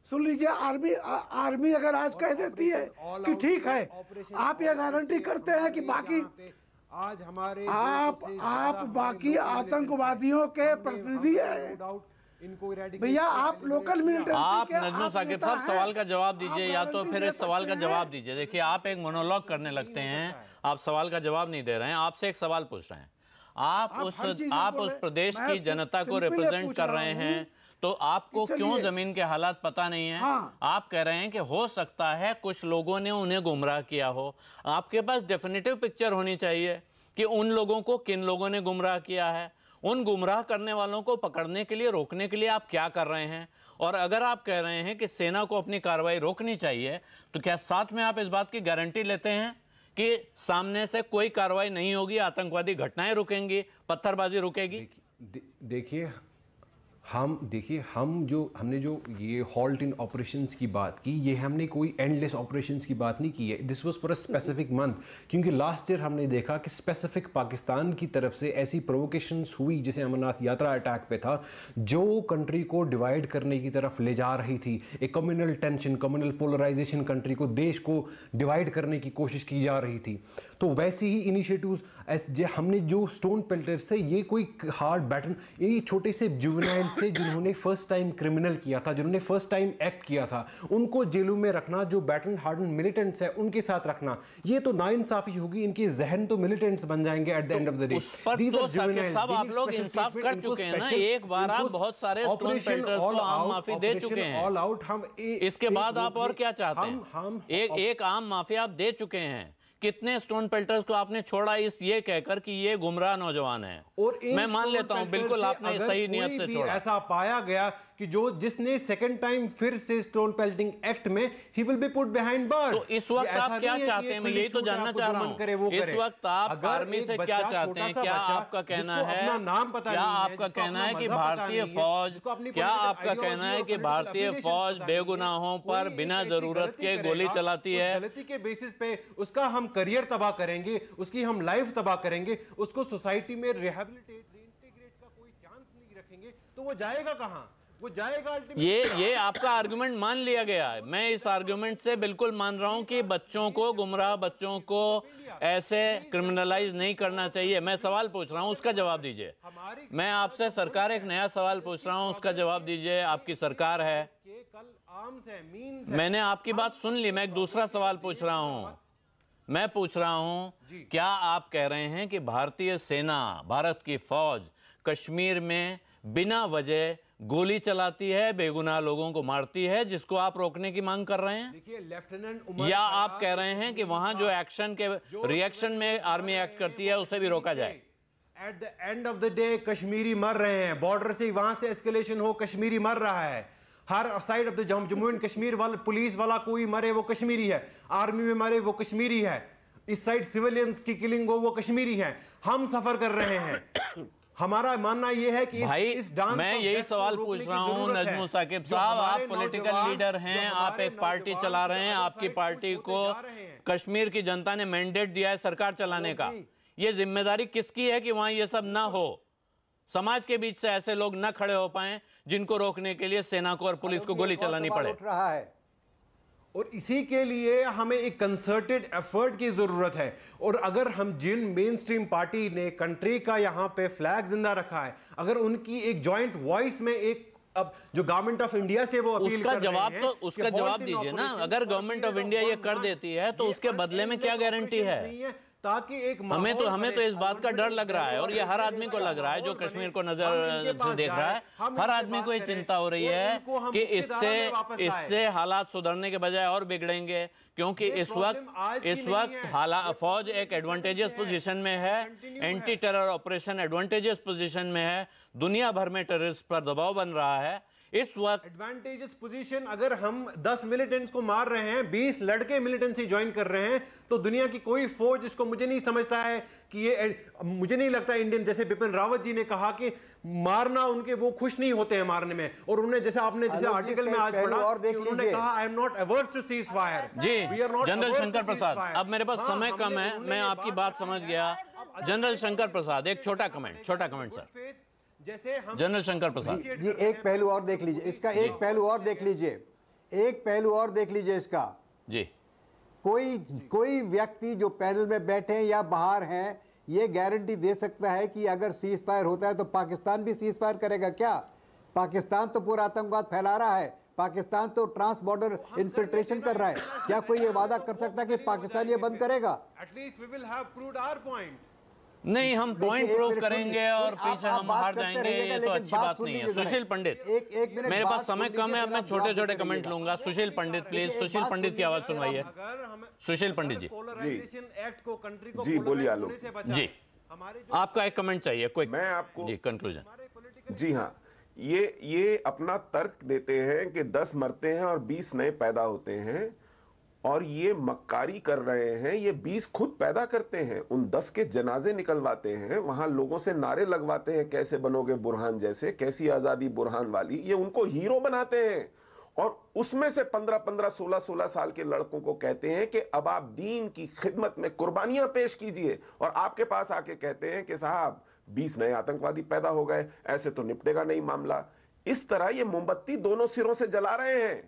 सुन लीजिए, आर्मी अगर आज कह देती है कि ठीक है, आप ये गारंटी करते हैं कि बाकी आज हमारे आप बाकी आतंकवादियों के प्रतिनिधि हैं भैया, आप लोकल मिलिटेंसी आप नजमुल साकिब साहब सवाल का जवाब दीजिए, या तो फिर इस सवाल का जवाब दीजिए। देखिए, आप एक मोनोलॉग करने लगते हैं, आप सवाल का जवाब नहीं दे रहे हैं। आपसे एक सवाल पूछ रहे हैं, आप उस प्रदेश की जनता को रिप्रेजेंट कर रहे हैं, तो आपको क्यों जमीन के हालात पता नहीं है? आप कह रहे हैं कि हो सकता है कुछ लोगों ने उन्हें गुमराह किया हो। आपके पास डेफिनेटिव पिक्चर होनी चाहिए कि उन लोगों को किन लोगों ने गुमराह किया है। उन गुमराह करने वालों को पकड़ने के लिए, रोकने के लिए आप क्या कर रहे हैं? और अगर आप कह रहे हैं कि सेना को अपनी कार्रवाई रोकनी चाहिए, तो क्या साथ में आप इस बात की गारंटी लेते हैं कि सामने से कोई कार्रवाई नहीं होगी, आतंकवादी घटनाएं रुकेंगी, पत्थरबाजी रुकेगी? हमने जो ये हॉल्ट इन ऑपरेशंस की बात की, ये हमने कोई एंडलेस ऑपरेशंस की बात नहीं की है। This was for a specific month, क्योंकि लास्ट ईयर हमने देखा कि स्पेसिफिक पाकिस्तान की तरफ से ऐसी प्रोवोकेशंस हुई, जैसे अमरनाथ यात्रा अटैक पे था, जो कंट्री को डिवाइड करने की तरफ ले जा रही थी। एक communal tension, communal polarisation, country को, देश को डिवाइड करने की कोशिश की जा रही थी। तो वैसे ही इनिशिएटिव्स हमने जो स्टोन पेल्टर्स थे, ये कोई हार्ड बैटन, ये छोटे से जुवेनाइल से जिन्होंने फर्स्ट टाइम क्रिमिनल किया था, जिन्होंने फर्स्ट टाइम एक्ट किया था, उनको जेलों में रखना, जो बैटन हार्डन मिलिटेंट्स है उनके साथ रखना, ये तो नाइंसाफी होगी। इनके जहन तो मिलिटेंट्स बन जाएंगे at the end of the day. आप लोग इंसाफ कर चुके हैं ना, एक बार आप बहुत सारे स्टोन पेल्टर्स को आम माफी दे चुके हैं। ऑल आउट हम इसके बाद आप और क्या चाहते हैं? एक आम माफी आप दे चुके हैं। कितने स्टोन पेल्टर्स को आपने छोड़ा इस ये कहकर कि ये गुमराह नौजवान है? और मैं मान लेता हूं, बिल्कुल आपने सही नियत से छोड़ा। ऐसा पाया गया कि जिसने सेकंड टाइम फिर से स्टोन पेल्टिंग एक्ट में, he will be put behind bars. तो इस वक्त आप क्या चाहते हैं? मैं यही तो जानना चाह रहा हूं। इस वक्त आप आर्मी से क्या चाहते हैं? क्या आपका कहना है, क्या आपका कहना है कि भारतीय फौज, क्या आपका कहना है कि भारतीय फौज बेगुनाहों पर बिना जरूरत के गोली चलाती है? गलती के बेसिस पे उसका हम करियर तबाह करेंगे, उसकी हम लाइफ तबाह करेंगे, उसको सोसाइटी में रिहेबिलिटेट, रीइंटीग्रेट का कोई चांस नहीं रखेंगे, तो वो जाएगा कहां? वो जाएगा ये आपका आर्गुमेंट मान लिया गया है। मैं इस आर्गुमेंट से बिल्कुल मान रहा हूं कि बच्चों को, गुमराह बच्चों को ऐसे क्रिमिनलाइज नहीं करना चाहिए। मैं सवाल पूछ रहा हूं, उसका जवाब दीजिए। मैं आपसे सरकार एक नया सवाल पूछ रहा हूं, उसका जवाब दीजिए। आपकी सरकार है, मैंने आपकी बात सुन ली। मैं एक दूसरा सवाल पूछ रहा हूं। मैं पूछ रहा हूं, क्या आप कह रहे हैं कि भारतीय सेना, भारत की फौज कश्मीर में बिना वजह गोली चलाती है, बेगुनाह लोगों को मारती है, जिसको आप रोकने की मांग कर रहे हैं? देखिए, लेफ्टिनेंट या आप कह रहे हैं कि वहां जो एक्शन के रिएक्शन में आर्मी एक्ट करती है उसे भी रोका जाए? At the end of the day Kashmiri मर रहे हैं, बॉर्डर से वहां से एस्केलेशन हो, कश्मीरी मर रहा है। हर side of the Jammu and Kashmir वाला पुलिस वाला कोई मरे वो कश्मीरी है, आर्मी में मरे वो कश्मीरी है, इस साइड सिविलियंस की किलिंग हो वो कश्मीरी है। हम सफर कर रहे हैं। हमारा मानना यह है कि इस डांस, मैं यही सवाल पूछ रहा हूं नजमुल साकिब साहब, आप पॉलिटिकल लीडर हैं, आप एक पार्टी चला रहे हैं, आपकी पार्टी को कश्मीर की जनता ने मैंडेट दिया है सरकार चलाने का। ये जिम्मेदारी किसकी है कि वहां ये सब ना हो? समाज के बीच से ऐसे लोग ना खड़े हो पाए जिनको रोकने के लिए सेना को और पुलिस को गोली चलानी पड़े। और इसी के लिए हमें एक कंसर्टेड एफर्ट की जरूरत है। और अगर हम जिन मेन स्ट्रीम पार्टी ने कंट्री का यहां पे फ्लैग जिंदा रखा है, अगर उनकी एक जॉइंट वॉइस में एक, अब जो गवर्नमेंट ऑफ इंडिया से वो अपील कर रहे हैं, उसका जवाब दीजिए ना। अगर गवर्नमेंट ऑफ इंडिया ये कर देती है तो उसके बदले में क्या गारंटी है? ताकि एक हमें तो इस बात का डर लग रहा है, और ये हर आदमी को लग रहा है जो कश्मीर को नजर से देख रहा है। हर आदमी को ये चिंता हो रही है कि इससे हालात सुधरने के बजाय और बिगड़ेंगे, क्योंकि इस वक्त फौज एक एडवांटेजियस पोजीशन में है, anti terror operation advantageous position में है, दुनिया भर में टेररिस्ट पर दबाव बन रहा है। इस वक्त एडवांटेजेस पोजीशन, अगर हम 10 मिलिटेंट्स को मार रहे हैं, 20 लड़के मिलिटेंसी ज्वाइन कर रहे हैं, तो दुनिया की कोई फौज इसको, मुझे नहीं समझता है कि ये, मुझे नहीं लगता इंडियन, जैसे बिपिन रावत जी ने कहा कि मारना उनके, वो खुश नहीं होते हैं मारने में, और उन्होंने जैसे आपने जैसे आर्टिकल में आज पढ़ा कि उन्होंने कहा I am not ours to ceasefire. जी जनरल शंकर प्रसाद, अब मेरे पास समय कम है, मैं आपकी बात समझ गया। जनरल शंकर प्रसाद, एक छोटा कमेंट सर, जैसे हम जनरल शंकर प्रसाद जी एक पहलू और देख लीजिए इसका, एक पहलू और देख लीजिए इसका जी। कोई व्यक्ति जो पैनल में बैठे हैं या बाहर हैं, ये गारंटी दे सकता है कि अगर सीज फायर होता है तो पाकिस्तान भी सीज फायर करेगा क्या? पाकिस्तान तो पूरा आतंकवाद फैला रहा है, पाकिस्तान तो ट्रांस बॉर्डर इन्फिल्ट्रेशन कर रहा है। क्या कोई ये वादा कर सकता है कि पाकिस्तान ये बंद करेगा? At least we will have proved our point. नहीं, हम पॉइंट प्रूव करेंगे और पीछे हम हार जाएंगे, ये तो अच्छी बात नहीं है। सुशील पंडित, मेरे पास समय कम है, अब मैं छोटे छोटे कमेंट लूंगा। सुशील पंडित प्लीज, सुशील पंडित की आवाज सुनवाइए। सुशील पंडित जी जी बोलिए आलोक जी, आपका एक कमेंट चाहिए कोई, मैं आपको जी कंक्लूजन। जी हाँ, ये अपना तर्क देते हैं कि 10 मरते हैं और 20 नए पैदा होते हैं, और ये मक्कारी कर रहे हैं। ये 20 खुद पैदा करते हैं, उन 10 के जनाजे निकलवाते हैं, वहां लोगों से नारे लगवाते हैं कैसे बनोगे बुरहान जैसे, कैसी आजादी बुरहान वाली, ये उनको हीरो बनाते हैं। और उसमें से 15-15, 16-16 साल के लड़कों को कहते हैं कि अब आप दीन की खिदमत में कुर्बानियां पेश कीजिए, और आपके पास आके कहते हैं कि साहब 20 नए आतंकवादी पैदा हो गए, ऐसे तो निपटेगा नहीं मामला। इस तरह ये मोमबत्ती दोनों सिरों से जला रहे हैं।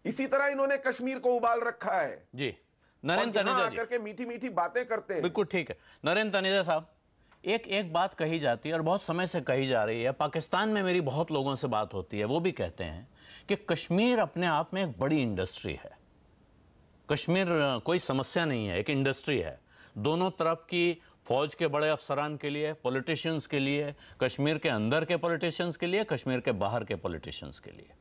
इसी तरह इन्होंने कश्मीर को उबाल रखा है जी। नरेंद्र तनेजा जी करके मीठी मीठी बातें करते हैं। बिल्कुल ठीक है। नरेंद्र तनेजा साहब, एक बात कही जाती है और बहुत समय से कही जा रही है, पाकिस्तान में मेरी बहुत लोगों से बात होती है, वो भी कहते हैं कि कश्मीर अपने आप में एक बड़ी इंडस्ट्री है। कश्मीर कोई समस्या नहीं है, एक इंडस्ट्री है। दोनों तरफ की फौज के बड़े अफसरान के लिए, पॉलिटिशियंस के लिए, कश्मीर के अंदर के पॉलिटिशियंस के लिए, कश्मीर के बाहर के पॉलिटिशियंस के लिए।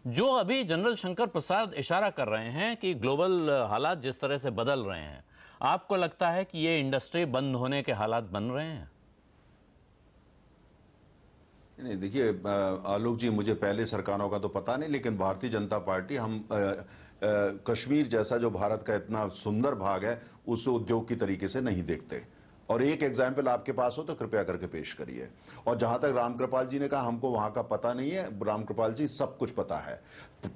जो अभी जनरल शंकर प्रसाद इशारा कर रहे हैं कि ग्लोबल हालात जिस तरह से बदल रहे हैं, आपको लगता है कि ये इंडस्ट्री बंद होने के हालात बन रहे हैं? नहीं, देखिए आलोक जी, मुझे पहले सरकारों का तो पता नहीं, लेकिन भारतीय जनता पार्टी, हम कश्मीर जैसा जो भारत का इतना सुंदर भाग है, उस उद्योग की तरीके से नहीं देखते। और एक एग्जाम्पल आपके पास हो तो कृपया करके पेश करिए। और जहां तक रामकृपाल जी ने कहा हमको वहां का पता नहीं है, रामकृपाल जी सब कुछ पता है।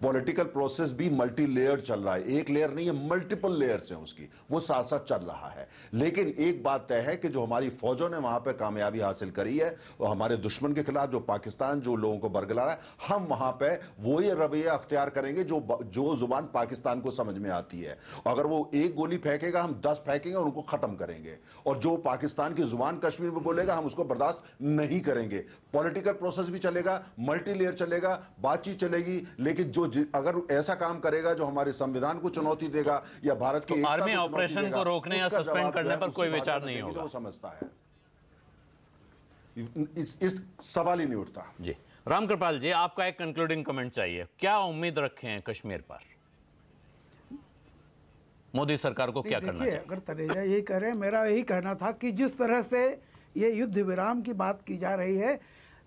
पॉलिटिकल प्रोसेस भी मल्टी लेयर चल रहा है, एक लेयर नहीं है, मल्टीपल लेयर्स हैं उसकी, वो साथ साथ चल रहा है। लेकिन एक बात तय है कि जो हमारी फौजों ने वहां पर कामयाबी हासिल करी है, वो हमारे दुश्मन के खिलाफ, जो पाकिस्तान जो लोगों को बरगला रहा है, हम वहां पर वो ये रवैया अख्तियार करेंगे जो जुबान पाकिस्तान को समझ में आती है। अगर वो एक गोली फेंकेगा, हम 10 फेंकेंगे और उनको खत्म करेंगे। और जो पाकिस्तान की जुबान कश्मीर में बोलेगा, हम उसको बर्दाश्त नहीं करेंगे। पॉलिटिकल प्रोसेस भी चलेगा, मल्टी लेयर चलेगा, बातचीत चलेगी, लेकिन जो अगर ऐसा काम करेगा जो हमारे संविधान को चुनौती देगा या भारत की आर्मी ऑपरेशन को रोकने या सस्पेंड करने पर कोई विचार नहीं होगा, वो समझता है। इस सवाल ही नहीं उठता। जी रामकृपाल जी, आपका एक कंक्लूडिंग कमेंट चाहिए। क्या उम्मीद रखे हैं कश्मीर पर? मोदी सरकार को क्या करना चाहिए? अगर तनेजा यही कह रहे हैं, मेरा यही कहना था कि जिस तरह से ये युद्ध विराम की बात की जा रही है,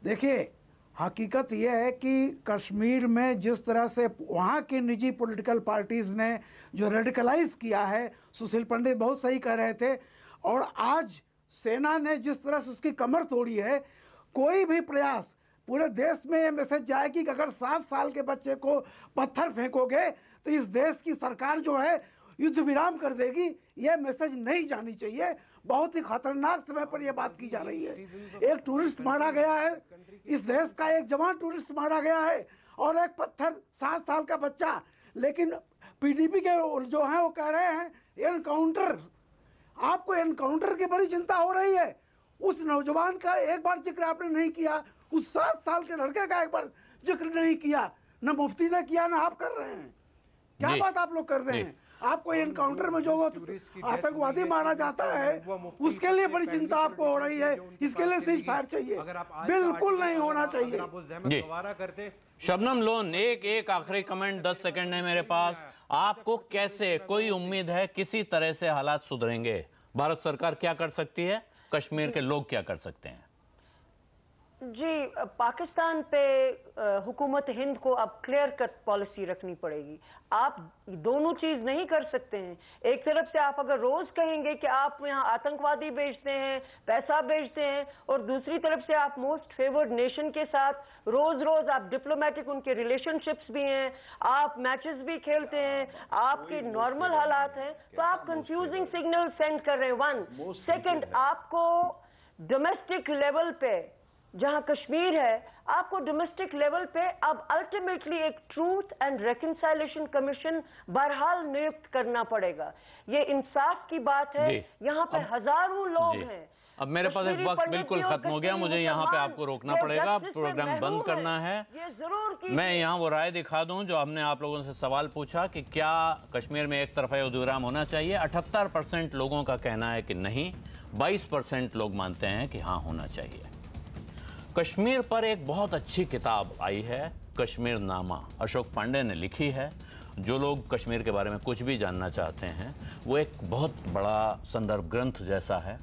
देखिए हकीकत यह है कि कश्मीर में जिस तरह से वहाँ की निजी पॉलिटिकल पार्टीज़ ने जो रेडिकलाइज किया है, सुशील पंडित बहुत सही कह रहे थे, और आज सेना ने जिस तरह से उसकी कमर तोड़ी है, कोई भी प्रयास पूरे देश में ये मैसेज जाएगी कि अगर 7 साल के बच्चे को पत्थर फेंकोगे तो इस देश की सरकार जो है युद्ध विराम कर देगी। ये मैसेज नहीं जानी चाहिए। बहुत ही खतरनाक समय पर यह बात की जा रही है। एक टूरिस्ट मारा गया है, इस देश का एक जवान टूरिस्ट मारा गया है, और एक पत्थर 7 साल का बच्चा। लेकिन पीडीपी के जो है वो कह रहे हैं एनकाउंटर। आपको एनकाउंटर की बड़ी चिंता हो रही है। उस नौजवान का एक बार जिक्र आपने नहीं किया, उस 7 साल के लड़के का एक बार जिक्र नहीं किया, न मुफ्ती ने किया, न आप कर रहे हैं। क्या बात आप लोग कर रहे हैं? आपको एनकाउंटर में जो आतंकवादी मारा जाता है उसके लिए बड़ी चिंता आपको हो रही है, इसके लिए सीज फायर चाहिए, बिल्कुल नहीं होना चाहिए। शबनम लोन, एक आखिरी कमेंट, 10 सेकंड है मेरे पास। आपको कैसे कोई उम्मीद है किसी तरह से हालात सुधरेंगे? भारत सरकार क्या कर सकती है, कश्मीर के लोग क्या कर सकते हैं? जी, पाकिस्तान पे हुकूमत हिंद को अब क्लियर कट पॉलिसी रखनी पड़ेगी। आप दोनों चीज नहीं कर सकते हैं। एक तरफ से आप अगर रोज कहेंगे कि आप यहाँ आतंकवादी भेजते हैं, पैसा भेजते हैं, और दूसरी तरफ से आप मोस्ट फेवर्ड नेशन के साथ रोज रोज आप डिप्लोमेटिक उनके रिलेशनशिप्स भी हैं, आप मैचेस भी खेलते हैं, आपके नॉर्मल हालात हैं, तो आप कंफ्यूजिंग सिग्नल सेंड कर रहे हैं। 1 सेकंड, आपको डोमेस्टिक लेवल पे जहां कश्मीर है, आपको डोमेस्टिक लेवल पे अब अल्टीमेटली एक ट्रूथ एंड रेकंसिलेशन कमीशन बहरहाल नियुक्त करना पड़ेगा। ये इंसाफ की बात है। यहाँ पे हजारों लोग हैं। अब मेरे पास एक वक्त बिल्कुल खत्म हो गया, मुझे यहाँ पे आपको रोकना पड़ेगा, प्रोग्राम बंद करना है। मैं यहाँ वो राय दिखा दूं जो हमने आप लोगों से सवाल पूछा कि क्या कश्मीर में एक तरफा युद्ध विराम होना चाहिए। 78% लोगों का कहना है कि नहीं, 22% लोग मानते हैं कि हाँ होना चाहिए। कश्मीर पर एक बहुत अच्छी किताब आई है, कश्मीर नामा, अशोक पांडे ने लिखी है। जो लोग कश्मीर के बारे में कुछ भी जानना चाहते हैं, वो एक बहुत बड़ा संदर्भ ग्रंथ जैसा है।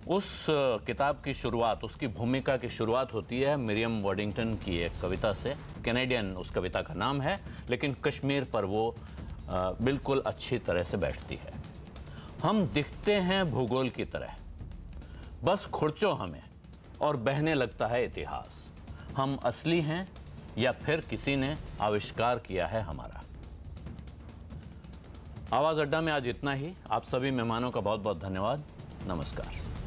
उस किताब की शुरुआत, उसकी भूमिका की शुरुआत होती है मिरियम वॉडिंगटन की एक कविता से। कैनेडियन उस कविता का नाम है, लेकिन कश्मीर पर वो बिल्कुल अच्छी तरह से बैठती है। हम दिखते हैं भूगोल की तरह, बस खुरचो हमें और बहने लगता है इतिहास। हम असली हैं या फिर किसी ने आविष्कार किया है हमारा। आवाज अड्डा में आज इतना ही। आप सभी मेहमानों का बहुत बहुत धन्यवाद। नमस्कार।